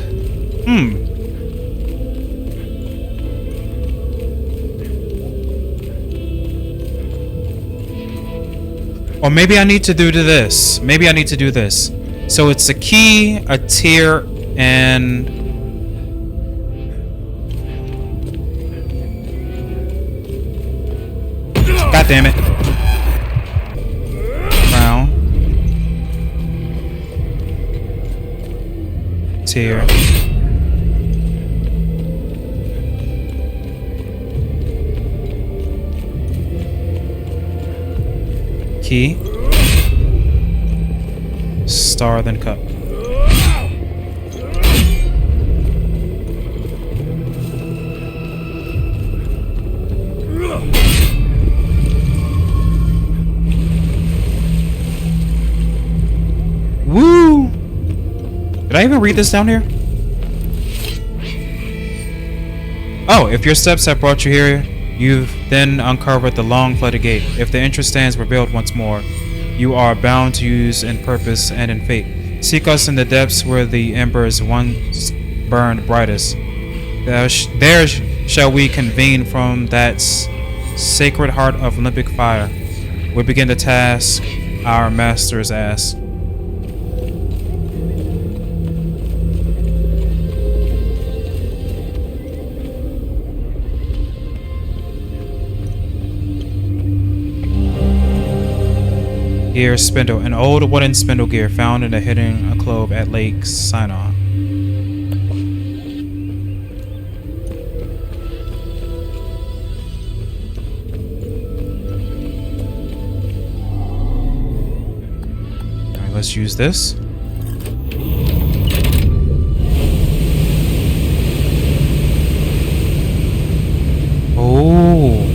Or maybe I need to do this. Maybe I need to do this. So it's a key, a tear, and... God damn it. Crown. Tear. Key. Star, then cup. even read this down here? Oh, if your steps have brought you here, you've then uncovered the long flooded gate. If the entrance stands revealed once more, you are bound to use in purpose and in fate. Seek us in the depths where the embers once burned brightest. There shall we convene from that sacred heart of Olympic fire. We begin the task our masters ask. Gear spindle, an old wooden spindle gear found in a hidden alcove at Lake Cynon. Alright, let's use this. Oh.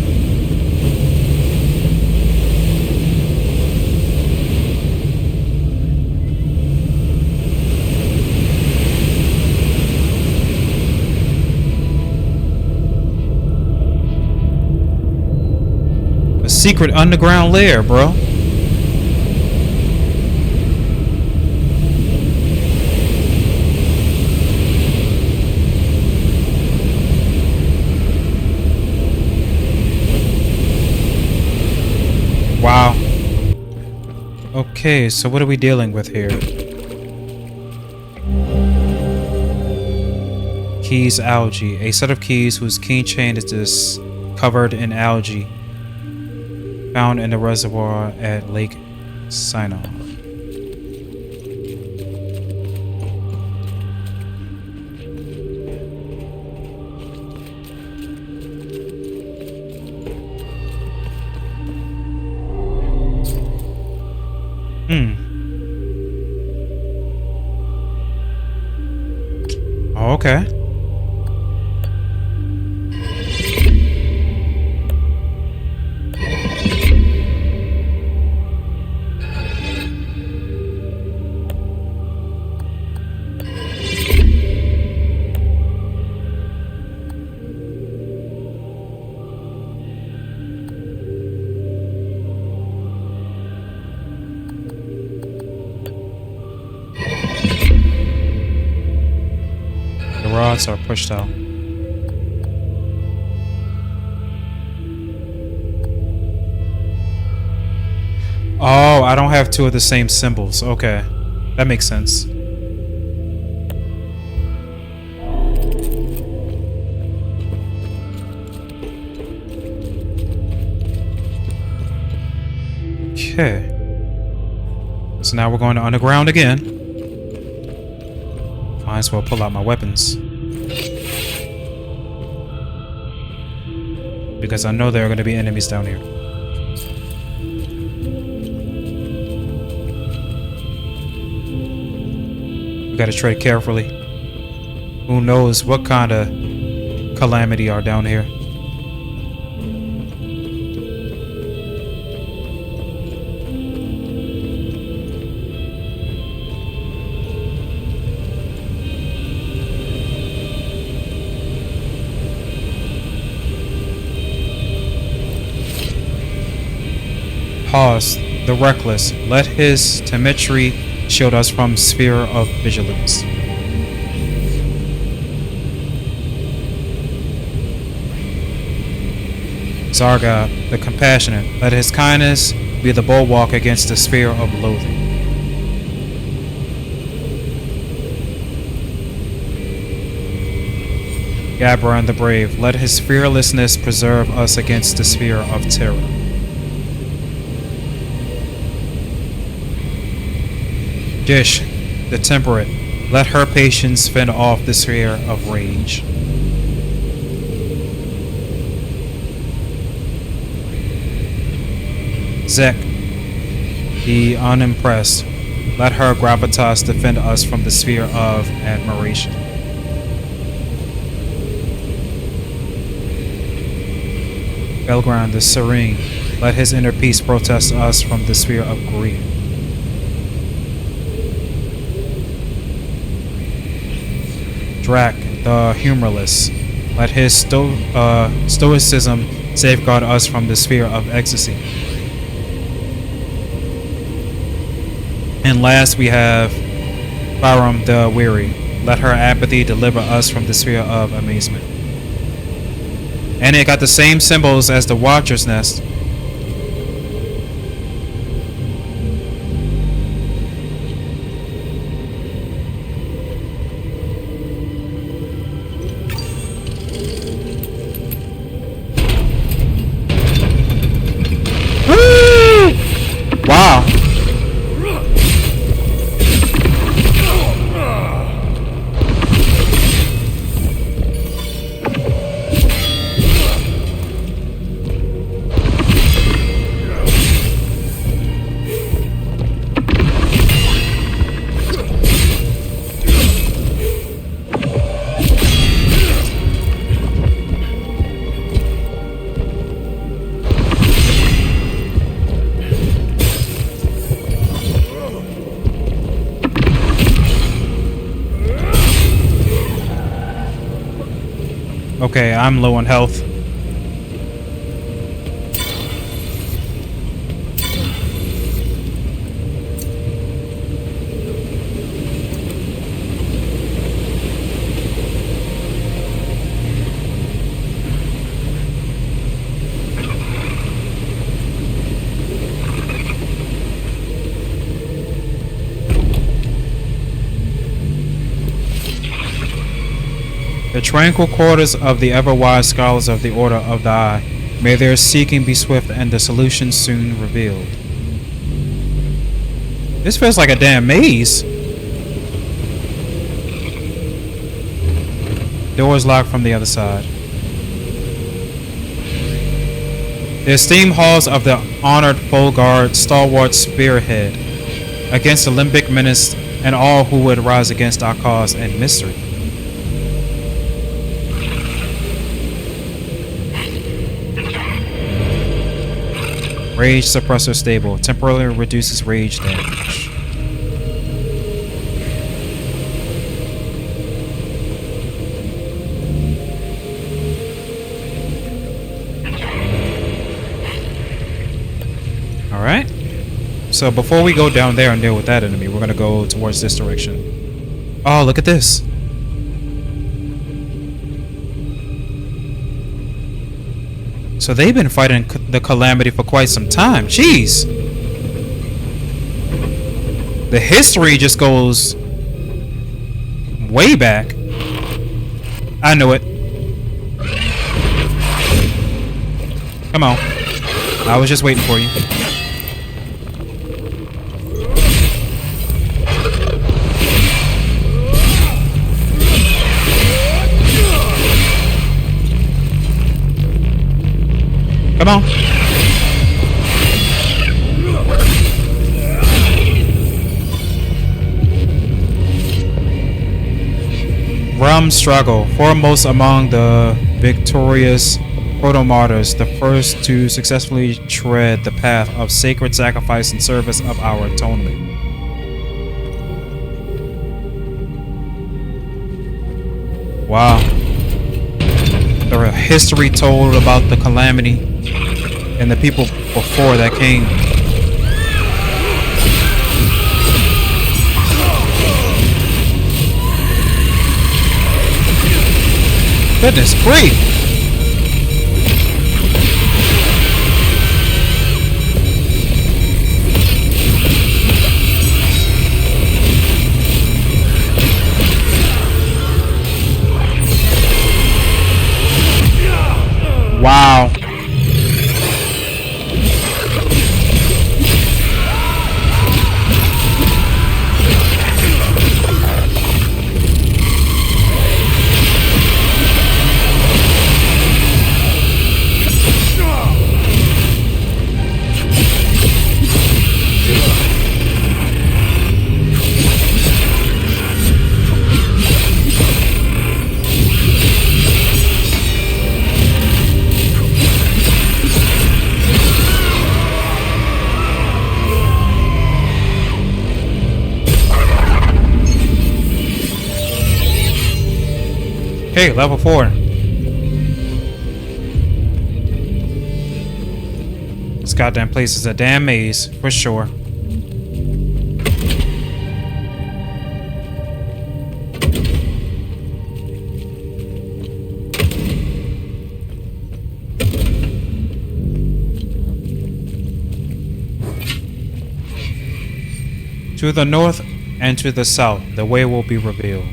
Secret underground lair, bro. Wow. Okay, so what are we dealing with here? Keys algae. A set of keys whose keychain is covered in algae. Found in the reservoir at Lake Cynon. Oh, okay. Rods are pushed out. Oh, I don't have two of the same symbols. Okay, that makes sense. Okay. So now we're going to underground again. Might as well pull out my weapons. Because I know there are going to be enemies down here. We gotta tread carefully. Who knows what kind of calamity are down here. Pause, the reckless. Let his telemetry shield us from sphere of vigilance. Zarga, the compassionate. Let his kindness be the bulwark against the sphere of loathing. Gabran the brave. Let his fearlessness preserve us against the sphere of terror. Dish, the temperate, let her patience fend off the sphere of rage. Zek, the unimpressed, let her gravitas defend us from the sphere of admiration. Belgran, the serene, let his inner peace protest us from the sphere of grief. Drac, the humorless. Let his stoicism safeguard us from the sphere of ecstasy. And last we have Barum the Weary. Let her apathy deliver us from the sphere of amazement. And it got the same symbols as the Watcher's Nest. Wow. Okay, I'm low on health. The tranquil quarters of the ever-wise scholars of the Order of the Eye. May their seeking be swift and the solution soon revealed. This feels like a damn maze. Doors locked from the other side. The esteemed halls of the honored full guard, stalwart spearhead, against the limbic menace and all who would rise against our cause and mystery. Rage suppressor stable. Temporarily reduces rage damage. Alright. So before we go down there and deal with that enemy, we're going to go towards this direction. Oh, look at this. So they've been fighting the Calamity for quite some time. Jeez. The history just goes way back. I knew it. Come on. I was just waiting for you. Come on. Rum struggle. Foremost among the victorious proto-martyrs, the first to successfully tread the path of sacred sacrifice in service of our atonement. Wow. The history told about the Calamity and the people before that came. Goodness grief. Wow. Okay, level 4. This goddamn place is a damn maze, for sure. To the north and to the south, the way will be revealed.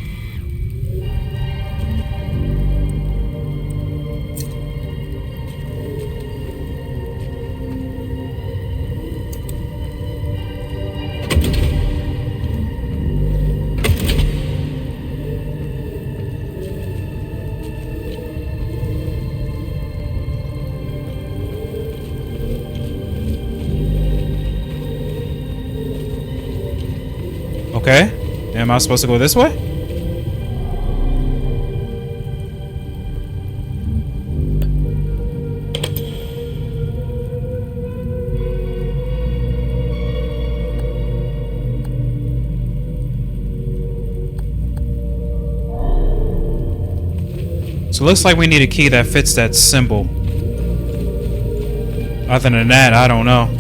Okay. Am I supposed to go this way? So it looks like we need a key that fits that symbol. Other than that, I don't know.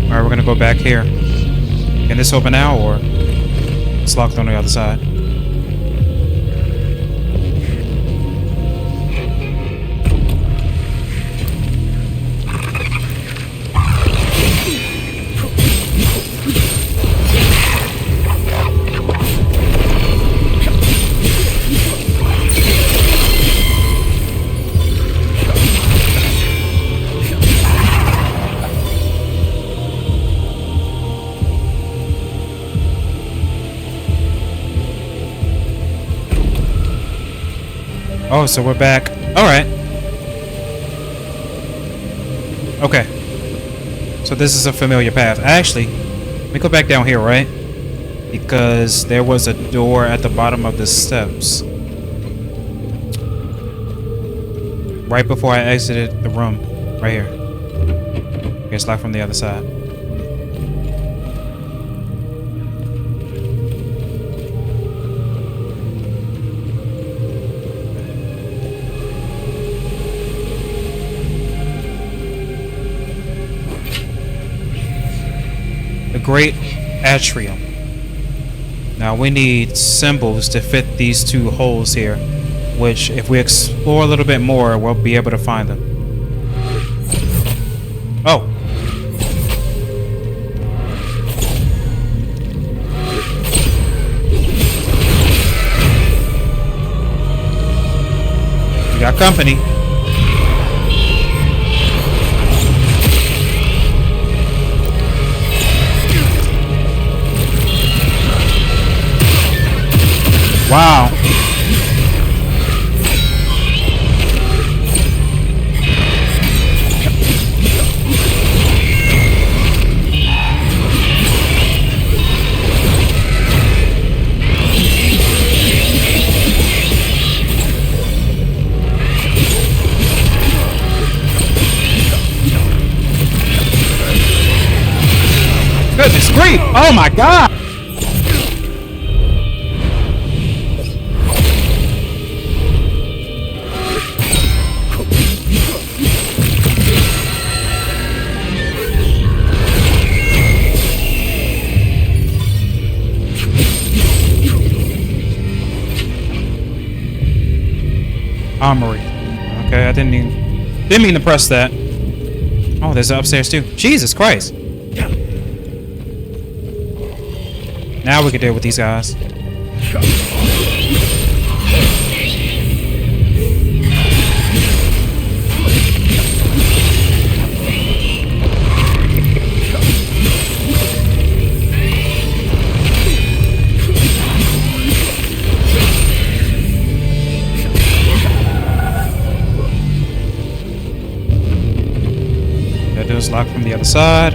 Alright, we're gonna go back here. Can this open now, or it's locked on the other side? Oh, so we're back. Alright. Okay. So this is a familiar path. Actually, let me go back down here, right? Because there was a door at the bottom of the steps. Right before I exited the room. Right here. Okay, it's locked from the other side. Great atrium. Now we need symbols to fit these two holes here, which if we explore a little bit more, we'll be able to find them. Oh. We got company. Wow. Goodness grief! Oh my God! Armory. Okay, I didn't mean to press that. Oh, there's an upstairs too. Jesus Christ. Now we can deal with these guys. is locked from the other side.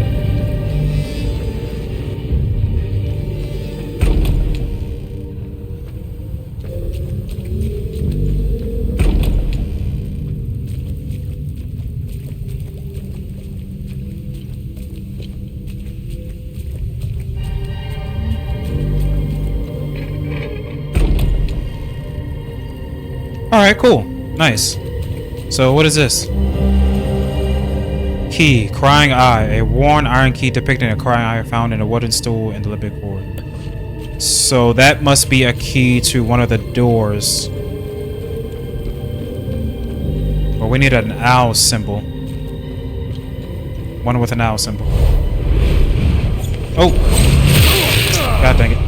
Alright, cool. Nice. So what is this? Key. Crying Eye. A worn iron key depicting a crying eye found in a wooden stool in the living cord. So that must be a key to one of the doors. But we need an owl symbol. One with an owl symbol. Oh! God dang it.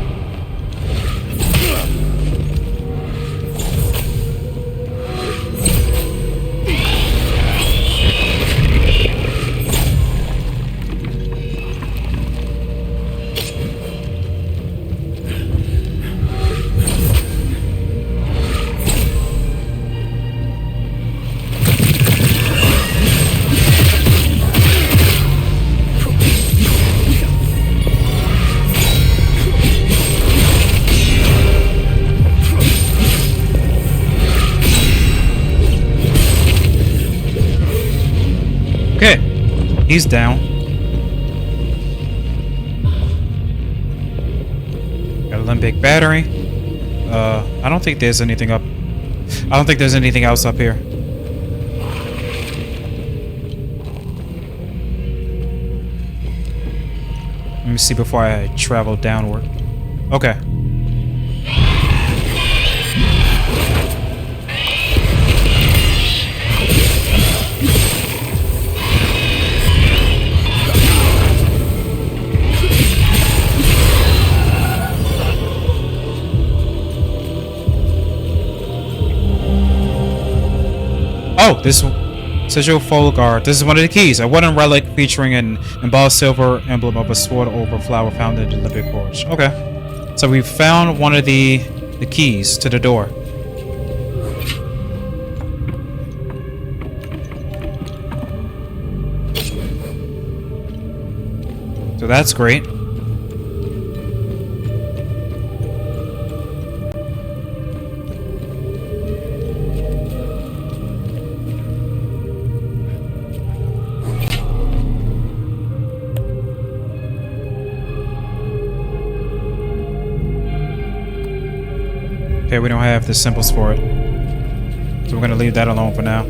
He's down. Got a limbic battery. I don't think there's anything up. I don't think there's anything else up here. Let me see before I travel downward. Okay. Oh, this sigil fold guard. This is one of the keys. A wooden relic featuring an embossed silver emblem of a sword over flower found in the Limbic Forge. Okay. So we found one of the keys to the door. So that's great. Okay, we don't have the symbols for it. So we're gonna leave that alone for now.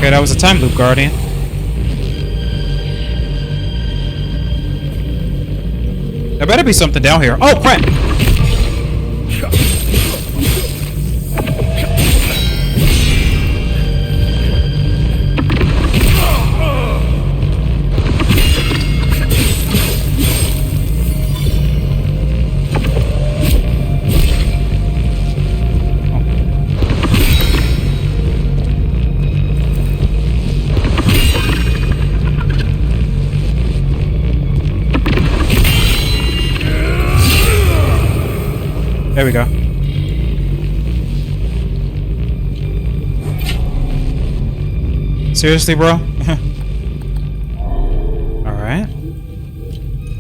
Okay, that was a time loop, Guardian. There better be something down here. Oh, crap! There we go. Seriously, bro? Alright.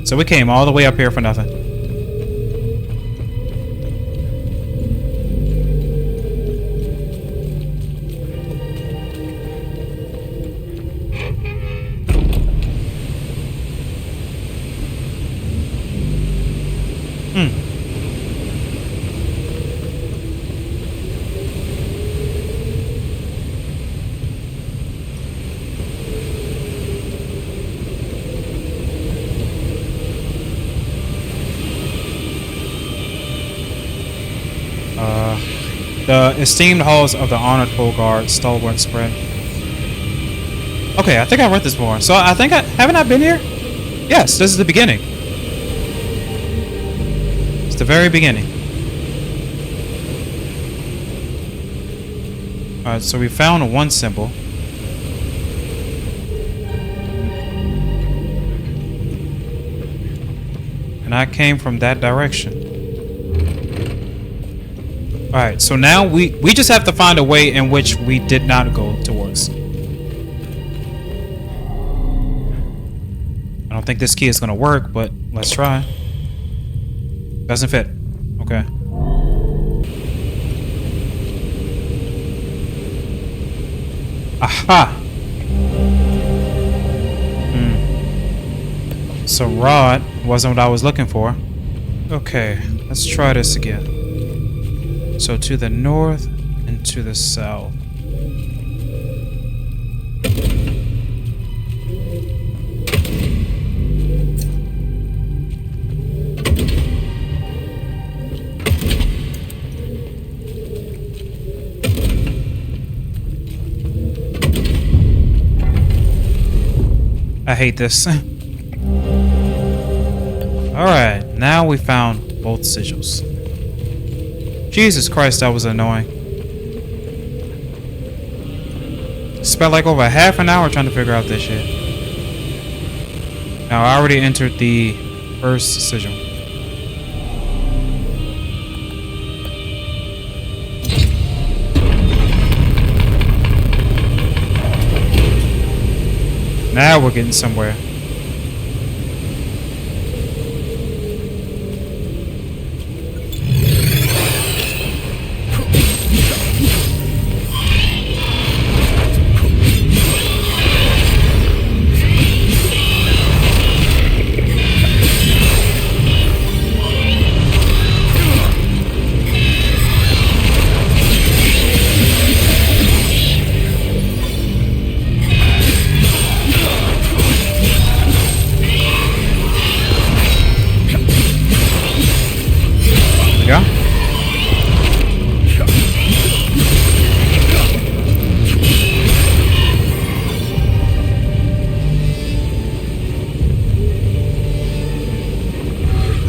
So we came all the way up here for nothing. The esteemed halls of the honored full guard, stalwart spread. Okay, I think I read this before. So I think haven't I been here? Yes, this is the beginning. It's the very beginning. Alright, so we found one symbol. And I came from that direction. Alright, so now we just have to find a way in which we did not go towards. I don't think this key is gonna work, but let's try. Doesn't fit. Okay. Aha! So rod wasn't what I was looking for. Okay, let's try this again. So to the north and to the south. I hate this. Alright, now we found both sigils. Jesus Christ, that was annoying. Spent like over half an hour trying to figure out this shit. Now I already entered the first sigil. Now we're getting somewhere.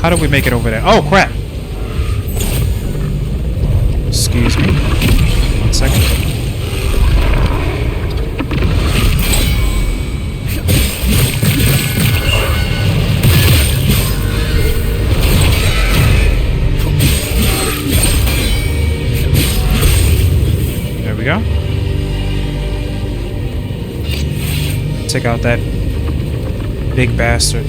How do we make it over there? Oh, crap! Excuse me. 1 second. There we go. Take out that big bastard.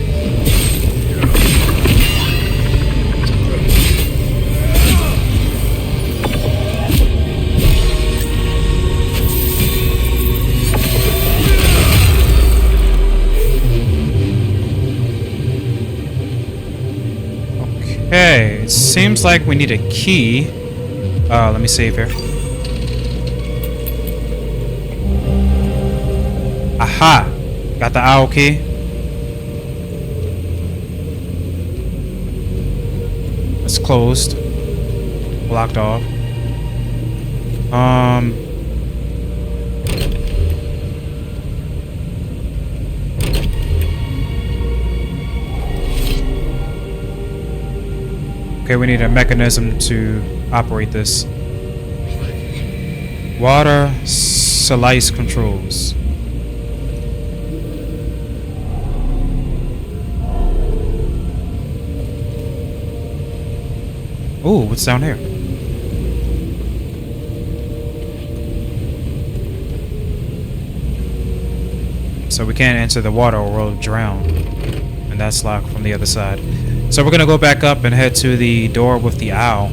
Okay, it seems like we need a key. Let me save here. Aha! Got the owl key. It's closed. Blocked off. Okay, we need a mechanism to operate this. Water slice controls. Ooh, what's down here? So we can't enter the water or we'll drown. And that's locked from the other side. So we're gonna go back up and head to the door with the owl.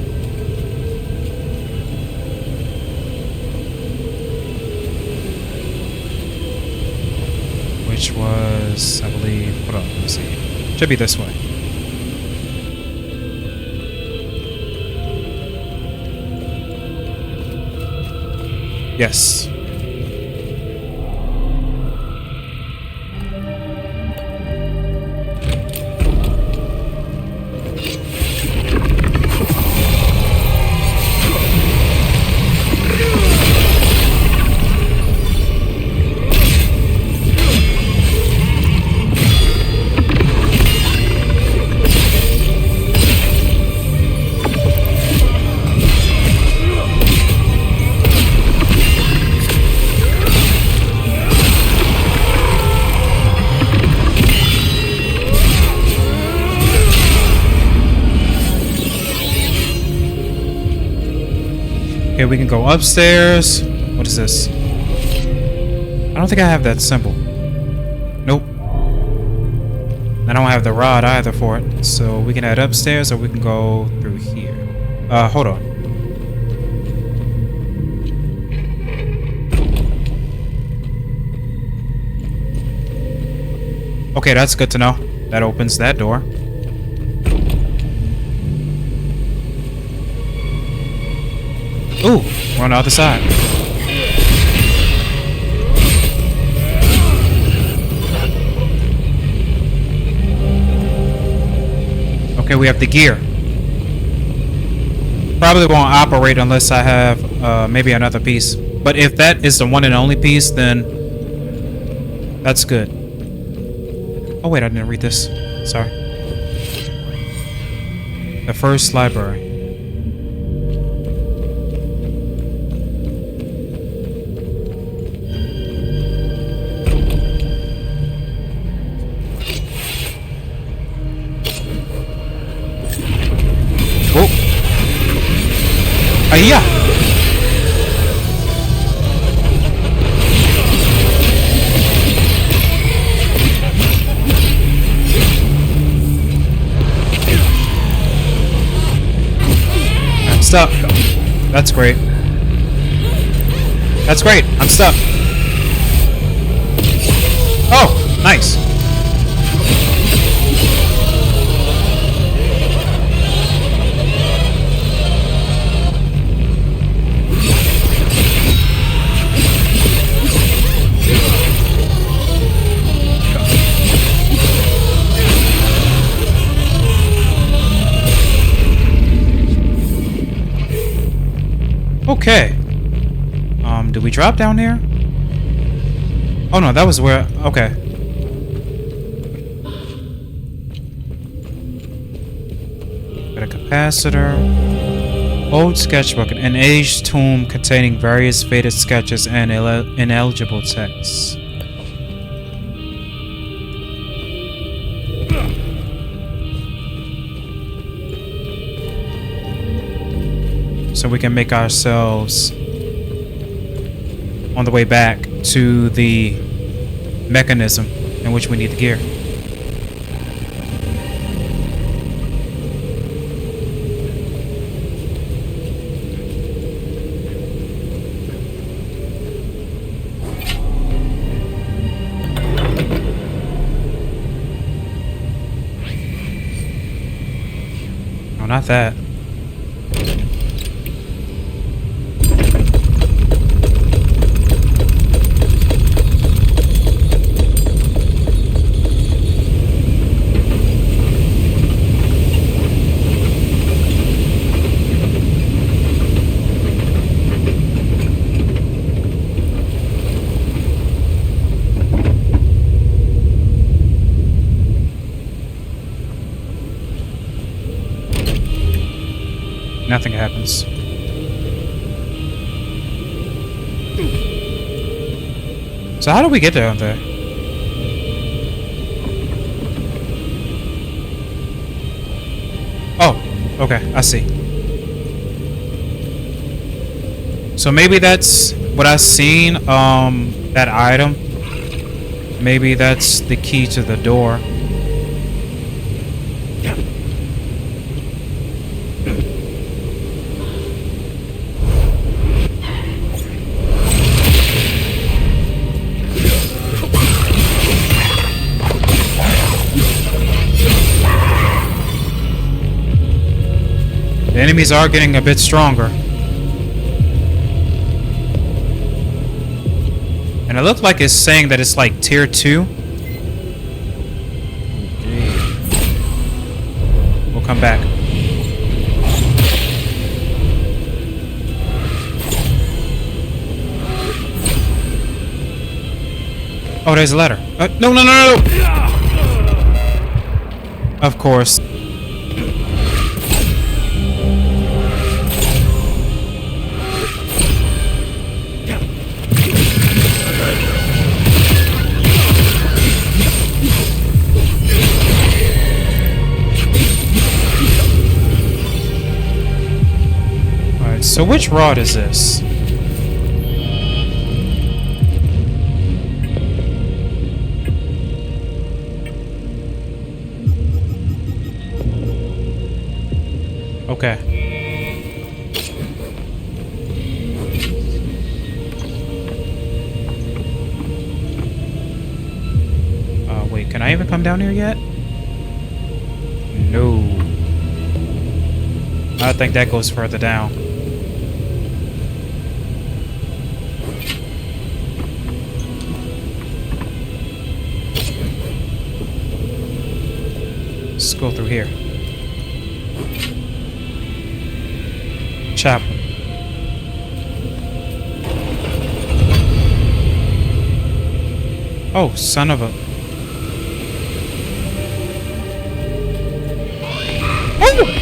Which was, I believe, hold on, let me see. Should be this way. Yes. Okay, we can go upstairs. What is this? I don't think I have that symbol. Nope. I don't have the rod either for it. So we can head upstairs or we can go through here. Hold on. Okay, that's good to know. That opens that door. Ooh, we're on the other side. Okay, we have the gear. Probably won't operate unless I have maybe another piece. But if that is the one and only piece, then that's good. Oh wait, I didn't read this. Sorry. The first library. Oh. Yeah. I'm stuck. That's great. That's great. I'm stuck. Oh, nice. Okay. Did we drop down here? Oh no, that was where... Okay. Got a capacitor. Old sketchbook. An aged tome containing various faded sketches and ineligible texts. So we can make ourselves on the way back to the mechanism in which we need the gear. No, not that. Nothing happens. So how do we get down there? Oh, okay, I see. So maybe that's what I seen, that item. Maybe that's the key to the door. The enemies are getting a bit stronger. And it looked like it's saying that it's like tier 2. We'll come back. Oh, there's a letter. No, no, no, no! Of course. So So which rod is this? Okay. Wait, can I even come down here yet? No. I think that goes further down. Let's go through here. Chapel. Oh, son of a... Oh!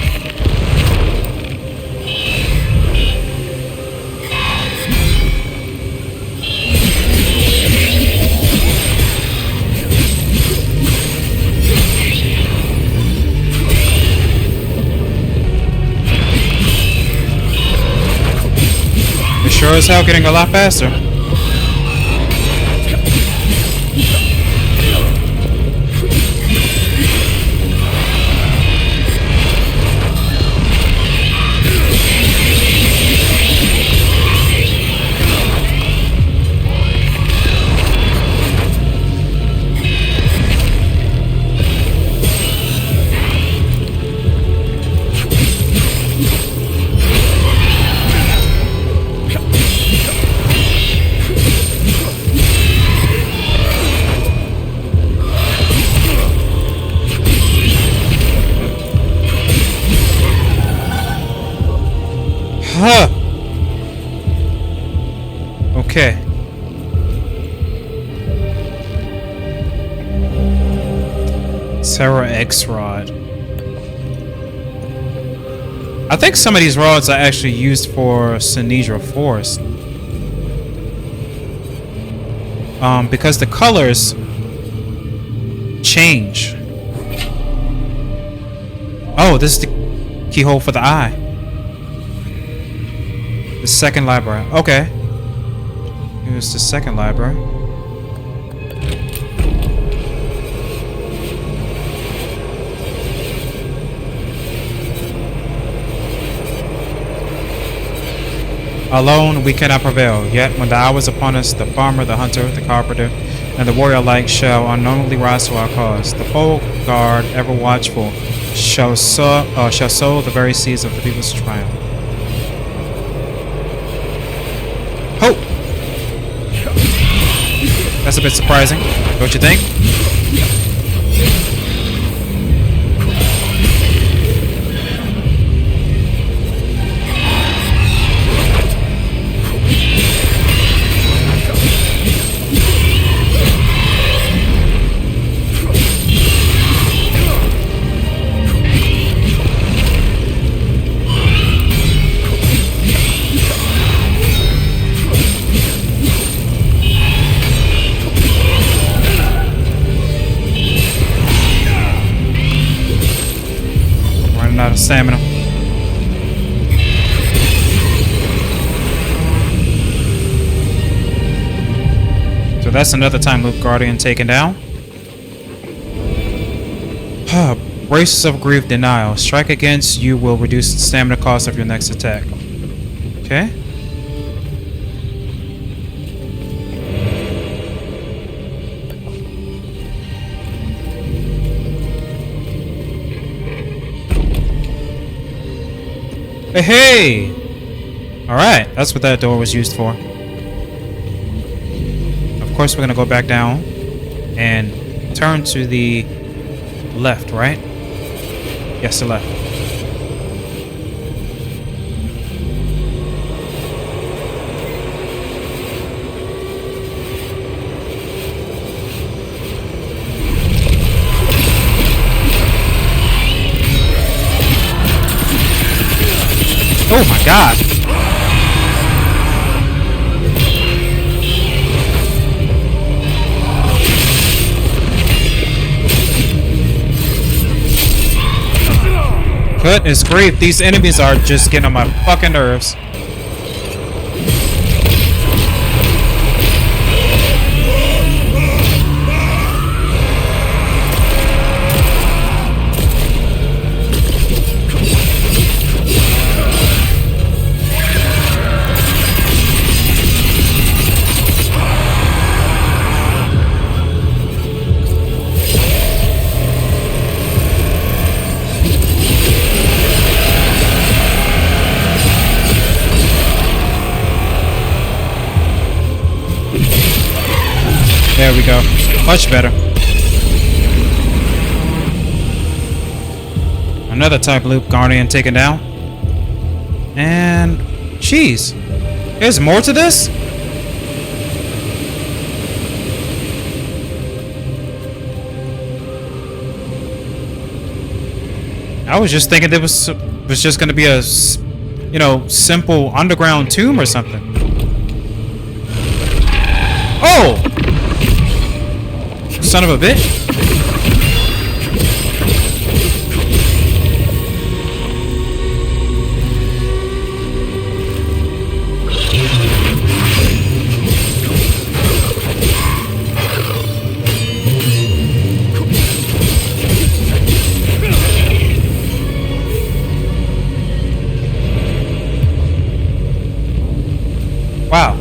It's sure as hell getting a lot faster. Huh. Okay. Terra X rod. I think some of these rods are actually used for Sinedra Forest. Because the colors change. Oh, this is the keyhole for the eye. The second library. Okay. Here's the second library. Alone we cannot prevail, yet when the hour is upon us, the farmer, the hunter, the carpenter, and the warrior alike shall unknowingly rise to our cause. The full guard, ever watchful, shall sow the very seeds of the people's triumph. Hope! That's a bit surprising, don't you think? Out of stamina. So that's another time Luke Guardian taken down. Braces of grief denial. Strike against you will reduce the stamina cost of your next attack. Okay. Hey! Alright, that's what that door was used for. Of course, we're gonna go back down and turn to the left, right? Yes, the left. Oh my god. Goodness grief, these enemies are just getting on my fucking nerves. There we go. Much better. Another type loop Guardian taken down. And jeez, there's more to this? I was just thinking there was just gonna be a, you know, simple underground tomb or something. Oh! Son of a bitch. Wow.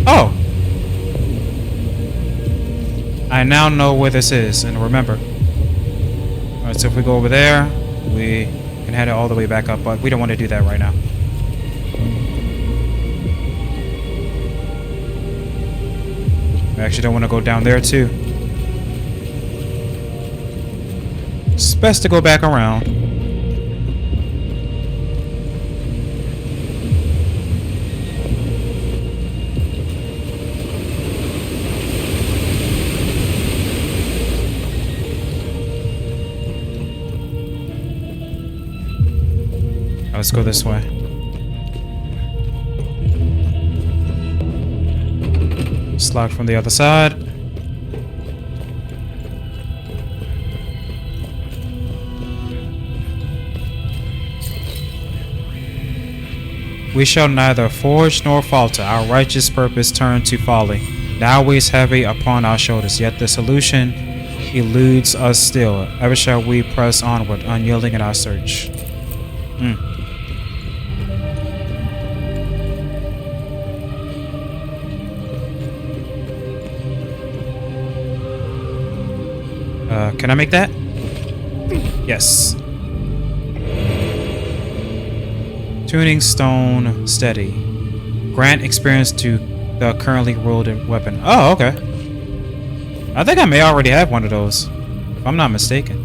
Oh. I now know where this is, and remember. Alright, so if we go over there, we can head it all the way back up, but we don't want to do that right now. I actually don't want to go down there too. It's best to go back around. Let's go this way. It's locked from the other side. We shall neither forge nor falter. Our righteous purpose turned to folly. Now weighs heavy upon our shoulders, yet the solution eludes us still. Ever shall we press onward, unyielding in our search. Can I make that? Yes. Tuning stone steady. Grant experience to the currently wielded weapon. Oh, okay. I think I may already have one of those, if I'm not mistaken.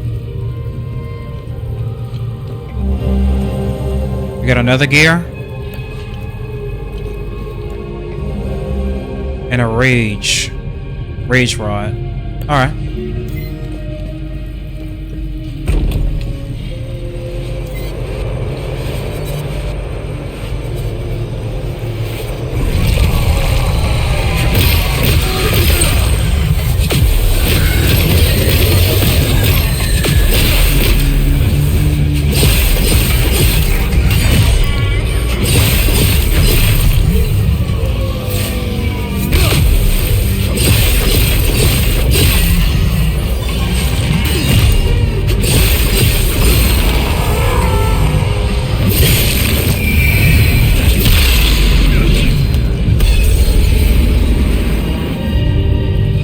We got another gear. And a rage rod. Alright.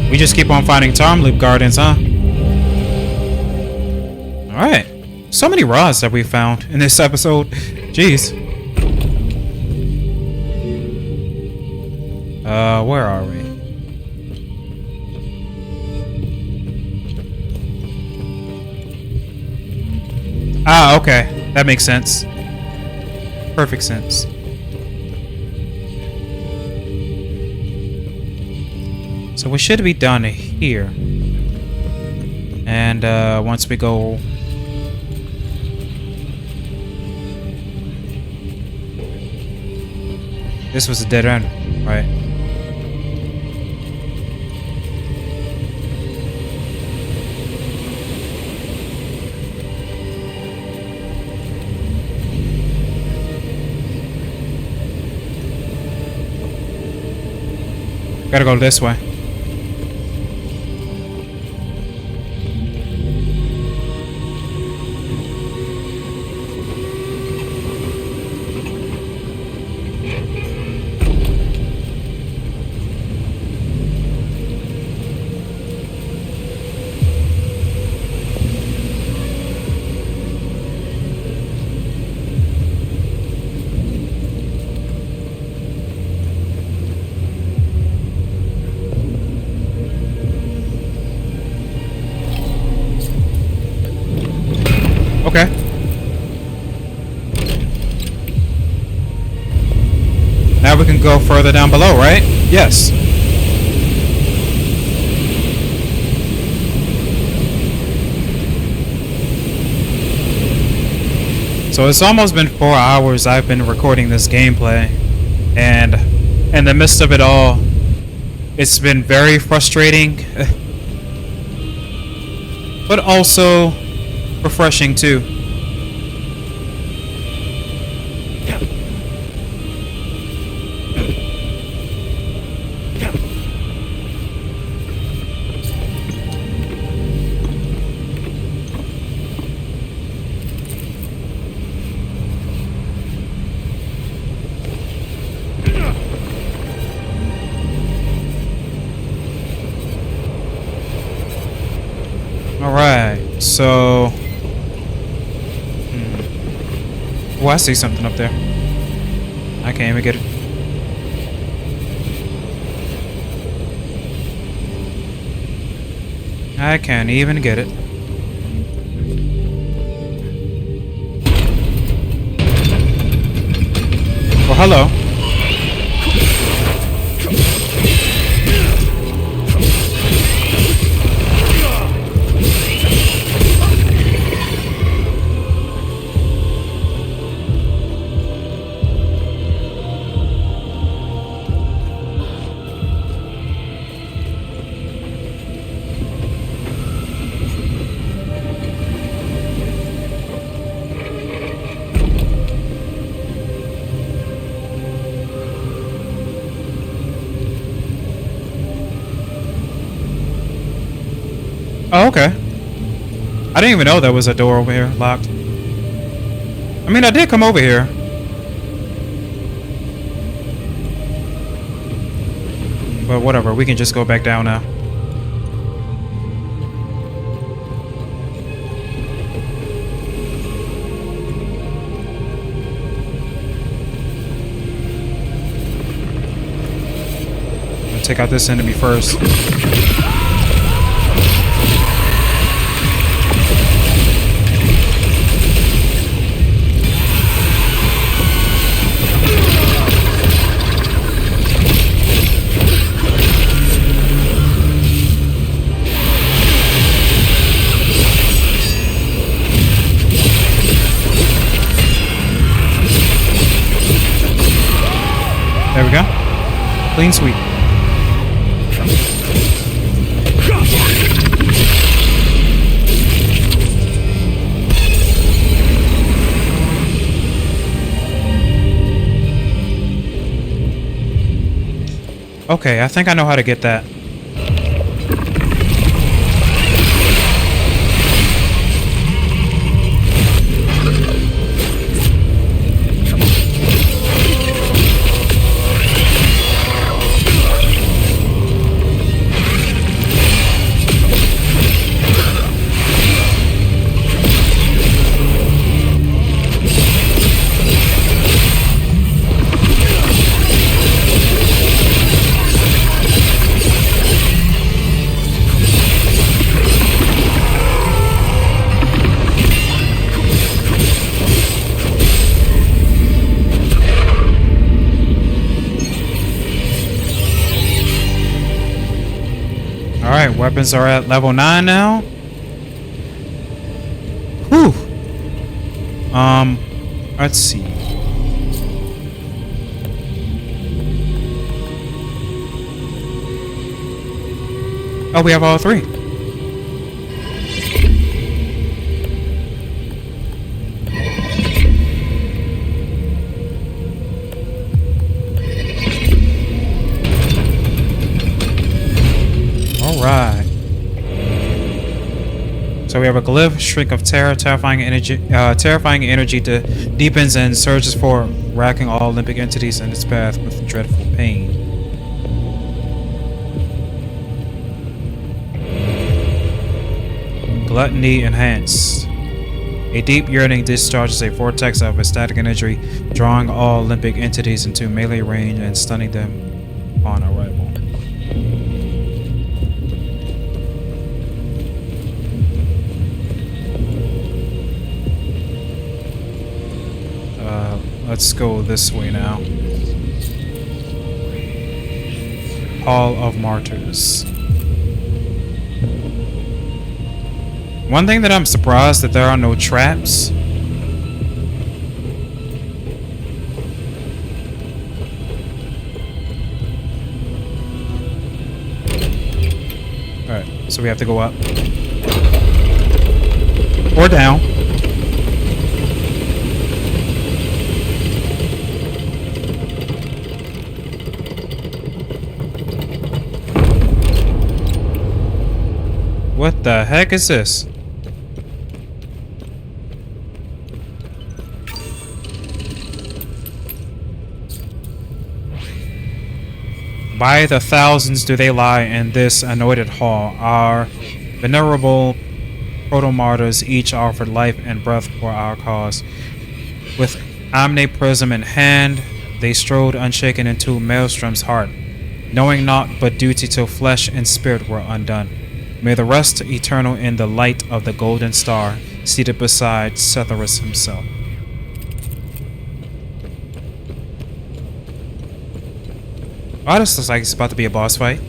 We just keep on finding Time Loop Guardians, huh? Alright. So many rods that we found in this episode. Jeez. Where are we? Ah, okay. That makes sense. Perfect sense. So we should be done here. And once we go... This was a dead end, right? Gotta go this way. Okay. Now we can go further down below, right? Yes. So it's almost been 4 hours I've been recording this gameplay, and in the midst of it all, it's been very frustrating, but also refreshing too. Alright, so... Oh, I see something up there. I can't even get it. I can't even get it. Well, hello. Oh, okay. I didn't even know there was a door over here locked. I mean, I did come over here. But whatever, we can just go back down now. I'm gonna take out this enemy first. There we go. Clean sweep. Okay, I think I know how to get that. Alright, weapons are at level 9 now. Whew. Let's see. Oh, we have all 3. Alright. So we have a glyph, shriek of terror, terrifying energy to deepens and surges forward, racking all Olympic entities in its path with dreadful pain. Gluttony enhanced. A deep yearning discharges a vortex of ecstatic energy, drawing all Olympic entities into melee range and stunning them on arrival. let's go this way now. Hall of Martyrs. One thing that I'm surprised that there are no traps. Alright, so we have to go up. Or down. What the heck is this? By the thousands do they lie in this anointed hall. Our venerable proto-martyrs each offered life and breath for our cause. With omniprism in hand, they strode unshaken into Maelstrom's heart, knowing naught but duty till flesh and spirit were undone. May the rest eternal in the light of the golden star, seated beside Setharus himself. Oh, this looks like it's about to be a boss fight.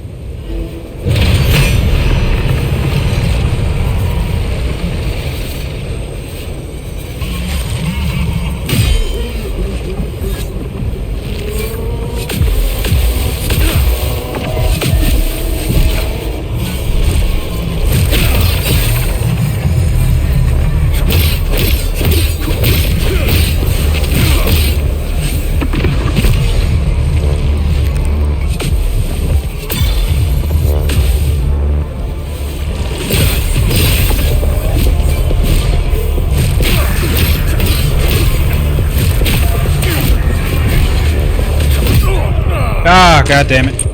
Ah, god damn it.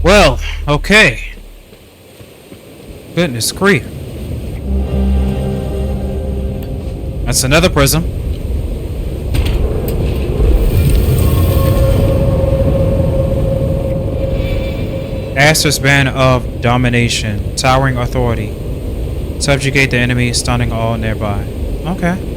Well, okay. Goodness grief. That's another prism. Aster's band of domination, towering authority. Subjugate the enemy, stunning all nearby. Okay.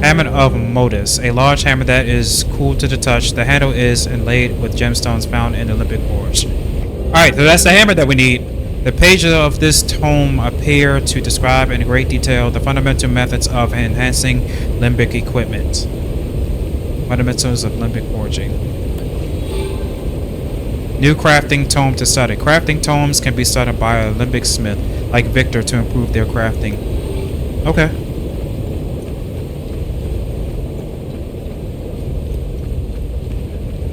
Hammer of Modus, a large hammer that is cool to the touch. The handle is inlaid with gemstones found in the Olympic Forge. Alright, so that's the hammer that we need. The pages of this tome appear to describe in great detail the fundamental methods of enhancing limbic equipment. Fundamentals of limbic forging. New crafting tome to study. Crafting tomes can be studied by a limbic smith like Victor to improve their crafting. Okay.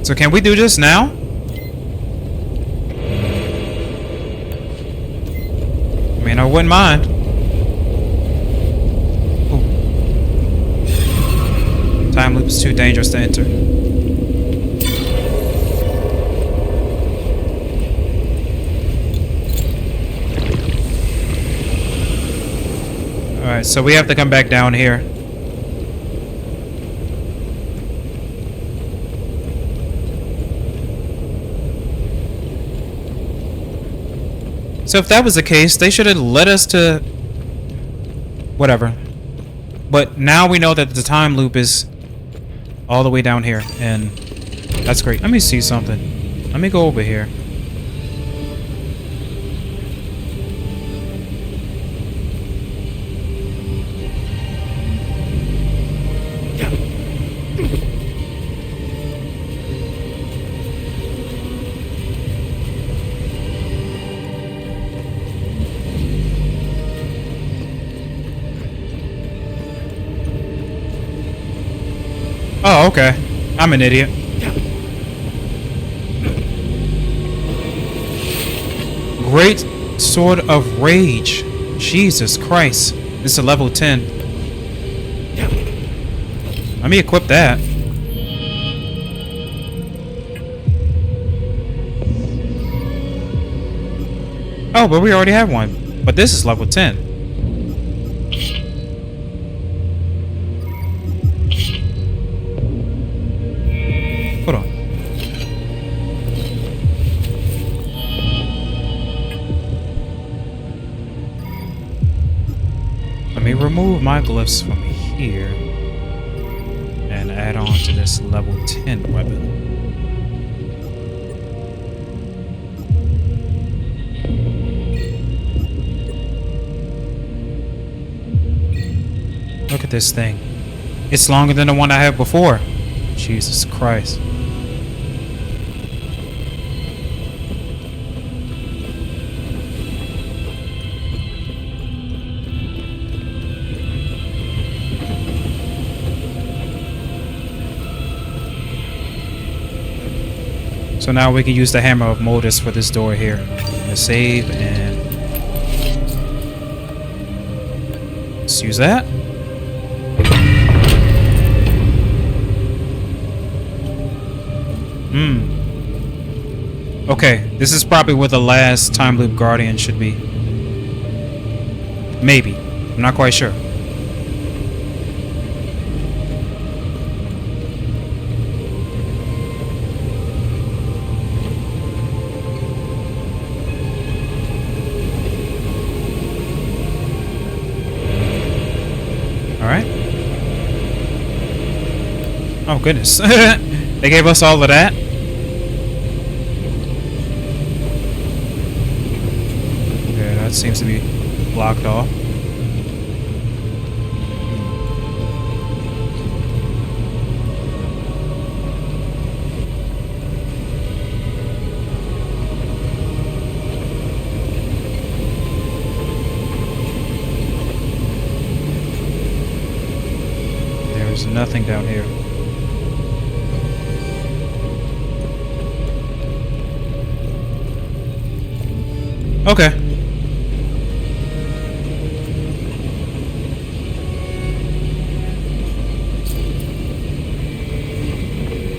So can we do this now? I mean, I wouldn't mind. Ooh. Time loop is too dangerous to enter. Alright, so we have to come back down here. So if that was the case, they should have led us to... whatever. But now we know that the time loop is all the way down here, and that's great. Let me see something. Let me go over here. Oh, okay. I'm an idiot. Great Sword of Rage. Jesus Christ. This is a level 10. Let me equip that. Oh, but we already have one. But this is level 10. Hold on. Let me remove my glyphs from here and add on to this level 10 weapon. Look at this thing. It's longer than the one I had before. Jesus Christ. So now we can use the hammer of Modus for this door here. Let's save and let's use that. Okay, this is probably where the last time loop guardian should be. Maybe. I'm not quite sure. Alright. Oh goodness. They gave us all of that. Seems to be blocked off. There's nothing down here. Okay.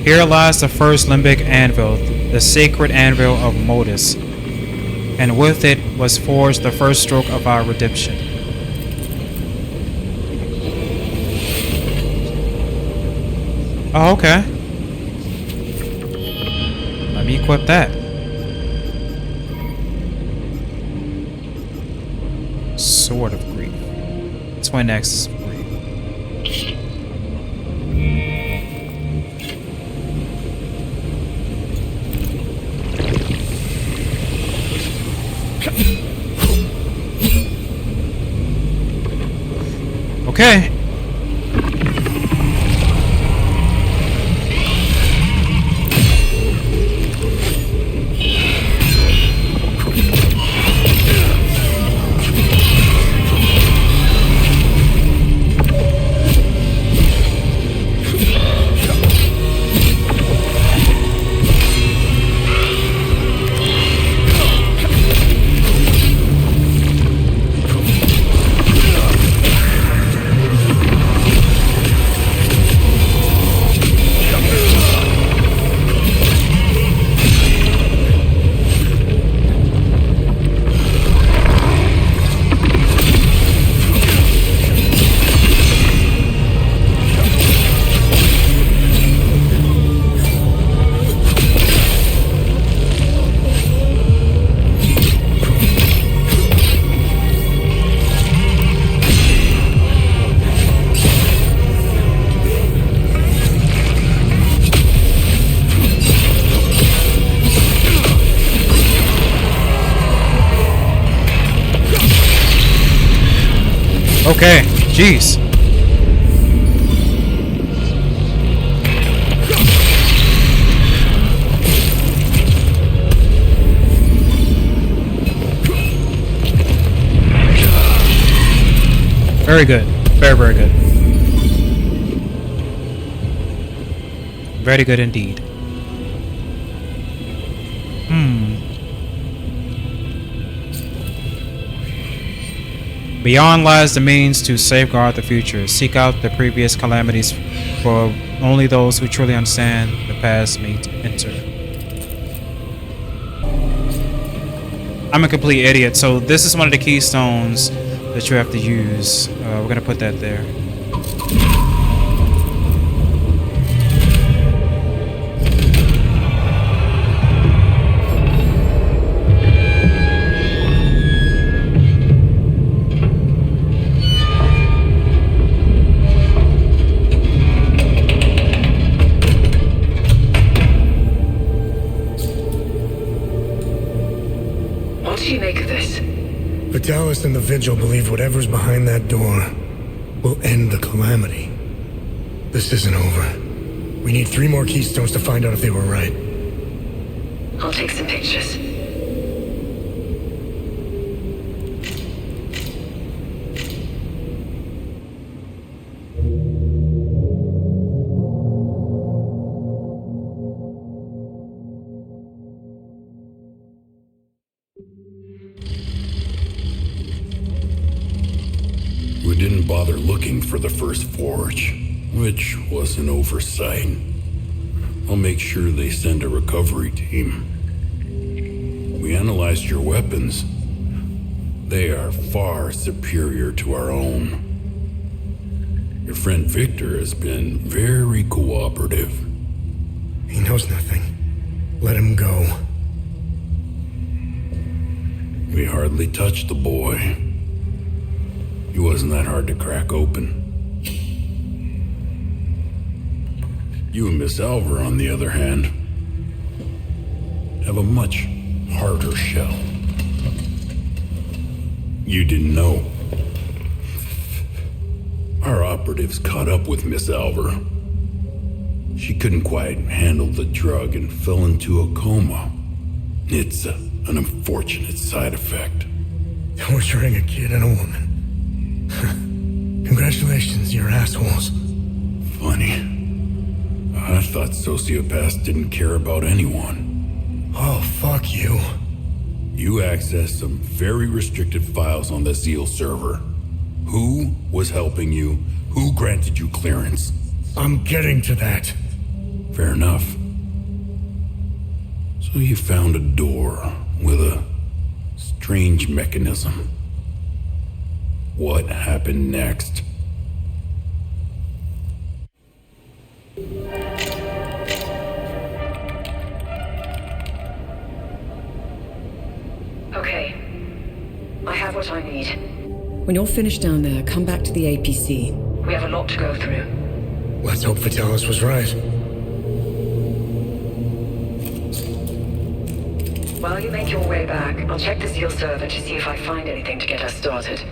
Here lies the first limbic anvil, the sacred anvil of Modus, and with it was forged the first stroke of our redemption. Oh, okay. Let me equip that. Sword of Grief. Twin Axis of Grief. Okay. Okay, jeez. Very good. Very, very good. Very good indeed. Beyond lies the means to safeguard the future. Seek out the previous calamities, for only those who truly understand the past may enter. I'm a complete idiot, so this is one of the keystones that you have to use. We're gonna put that there. What do you make of this? Vitalis and the Vigil believe whatever's behind that door will end the calamity. This isn't over. We need 3 more keystones to find out if they were right. I'll take some pictures. We didn't bother looking for the first forge, which was an oversight. I'll make sure they send a recovery team. We analyzed your weapons. They are far superior to our own. Your friend Victor has been very cooperative. He knows nothing. Let him go. We hardly touched the boy. He wasn't that hard to crack open. You and Miss Alver, on the other hand, have a much harder shell. You didn't know. Our operatives caught up with Miss Alver. She couldn't quite handle the drug and fell into a coma. It's an unfortunate side effect. Torturing a kid and a woman. Congratulations, you're assholes. Funny. I thought sociopaths didn't care about anyone. Oh, fuck you. You accessed some very restricted files on the Zeal server. Who was helping you? Who granted you clearance? I'm getting to that. Fair enough. So you found a door with a strange mechanism. What happened next? Okay. I have what I need. When you're finished down there, come back to the APC. We have a lot to go through. Let's hope Vitalis was right. While you make your way back, I'll check the Zeal server to see if I find anything to get us started.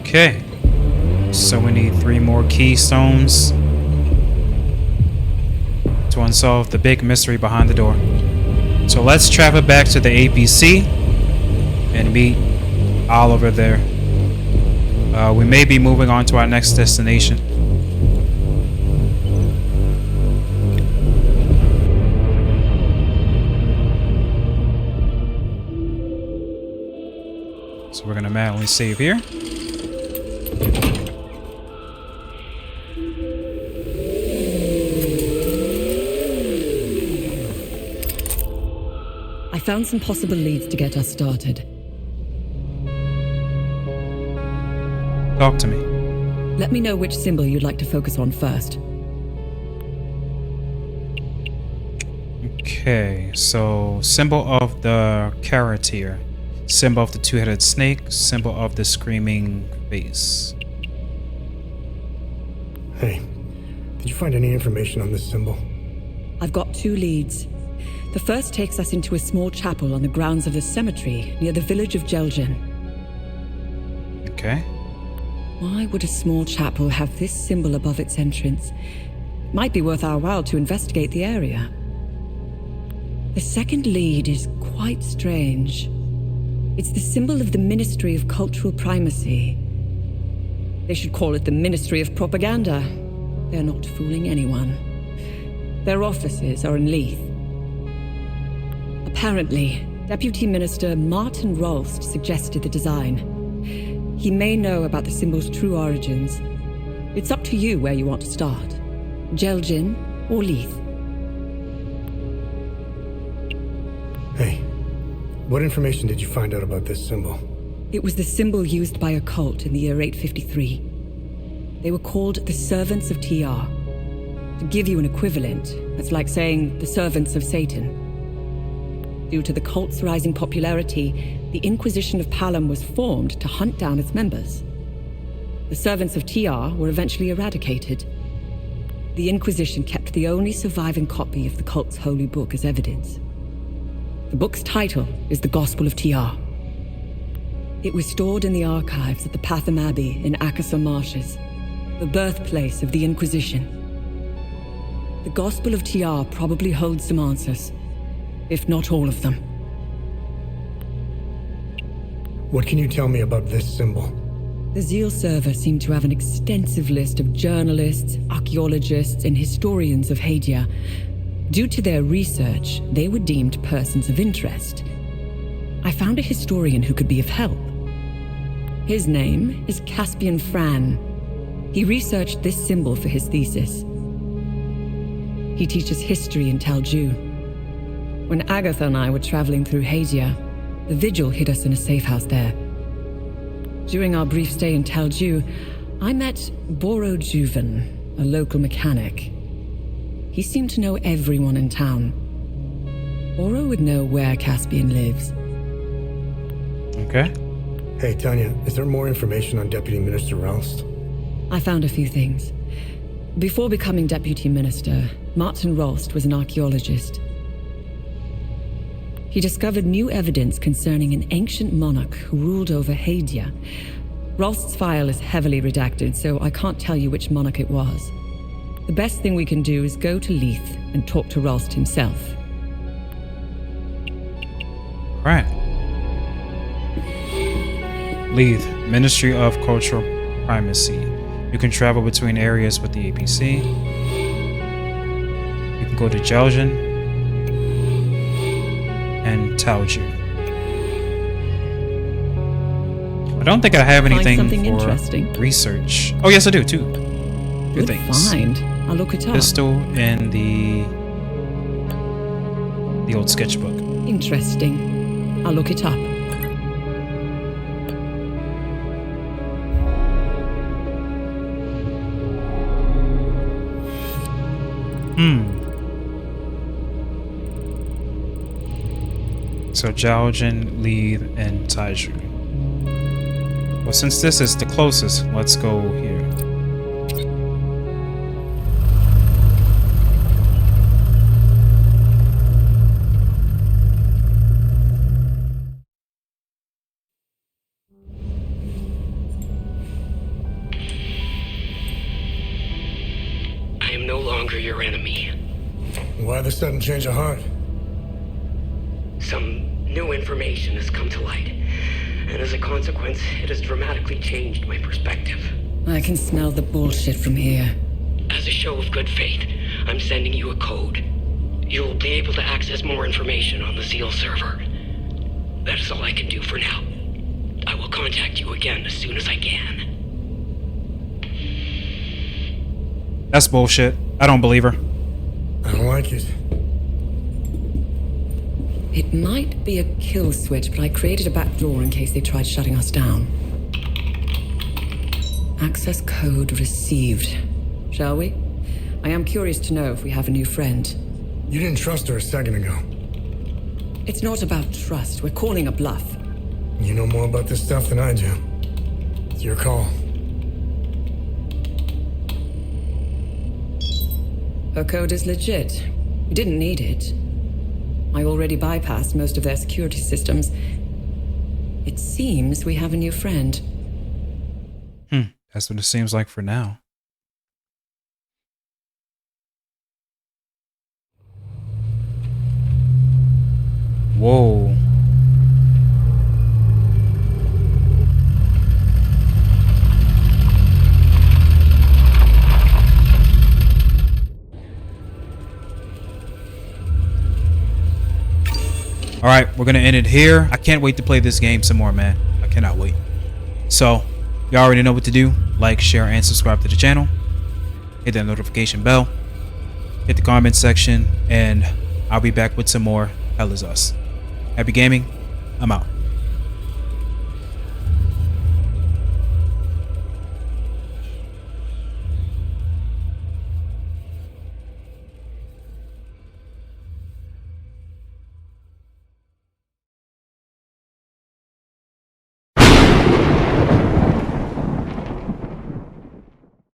Okay. So we need 3 more keystones to unsolve the big mystery behind the door. So let's travel back to the APC and meet Oliver there. We may be moving on to our next destination. So we're gonna manually save here. I found some possible leads to get us started. Talk to me. Let me know which symbol you'd like to focus on first. Okay, so symbol of the character, symbol of the 2-headed snake, symbol of the screaming face. Hey, did you find any information on this symbol? I've got 2 leads. The first takes us into a small chapel on the grounds of the cemetery near the village of Jelgen. Okay. Why would a small chapel have this symbol above its entrance? Might be worth our while to investigate the area. The second lead is quite strange. It's the symbol of the Ministry of Cultural Primacy. They should call it the Ministry of Propaganda. They're not fooling anyone. Their offices are in Leith. Apparently, Deputy Minister Martin Rolst suggested the design. He may know about the symbol's true origins. It's up to you where you want to start. Jelgin or Leith. Hey, what information did you find out about this symbol? It was the symbol used by a cult in the year 853. They were called the Servants of TR. To give you an equivalent, that's like saying the Servants of Satan. Due to the cult's rising popularity, the Inquisition of Palom was formed to hunt down its members. The Servants of TR were eventually eradicated. The Inquisition kept the only surviving copy of the cult's holy book as evidence. The book's title is The Gospel of TR. It was stored in the archives at the Patham Abbey in Akasor Marshes, the birthplace of the Inquisition. The Gospel of TR probably holds some answers, if not all of them. What can you tell me about this symbol? The Zeal server seemed to have an extensive list of journalists, archaeologists, and historians of Hadia. Due to their research, they were deemed persons of interest. I found a historian who could be of help. His name is Caspian Fran. He researched this symbol for his thesis. He teaches history in Talju. When Agatha and I were traveling through Hadia, the Vigil hid us in a safe house there. During our brief stay in Talju, I met Boro Juven, a local mechanic. He seemed to know everyone in town. Boro would know where Caspian lives. Okay. Hey, Tanya, is there more information on Deputy Minister Roust? I found a few things. Before becoming Deputy Minister, Martin Rolst was an archaeologist. He discovered new evidence concerning an ancient monarch who ruled over Hadia. Rolst's file is heavily redacted, so I can't tell you which monarch it was. The best thing we can do is go to Leith and talk to Rolst himself. Right. Leith, Ministry of Cultural Primacy. You can travel between areas with the APC. You can go to Jelgen and Talju. I don't think I have anything something for interesting? research. Oh yes, I do too. Two Good things. find. I'll look it up. Pistol and the old sketchbook. Interesting. I'll look it up. So Jaljan, Leith, and Taiju. Well, since this is the closest, let's go here. I am no longer your enemy. Why the sudden change of heart? Some new information has come to light, and as a consequence, it has dramatically changed my perspective. I can smell the bullshit from here. As a show of good faith, I'm sending you a code. You'll be able to access more information on the Zeal server. That is all I can do for now. I will contact you again as soon as I can. That's bullshit. I don't believe her. I don't like it. It might be a kill switch, but I created a back door in case they tried shutting us down. Access code received. Shall we? I am curious to know if we have a new friend. You didn't trust her a second ago. It's not about trust. We're calling a bluff. You know more about this stuff than I do. It's your call. Her code is legit. We didn't need it. I already bypassed most of their security systems. It seems we have a new friend. That's what it seems like for now. Whoa. All right, we're gonna end it here. I can't wait to play this game some more, man. I cannot wait. So, y'all already know what to do. Like, share, and subscribe to the channel. Hit that notification bell. Hit the comment section, and I'll be back with some more Hell Is Us. Happy gaming. I'm out.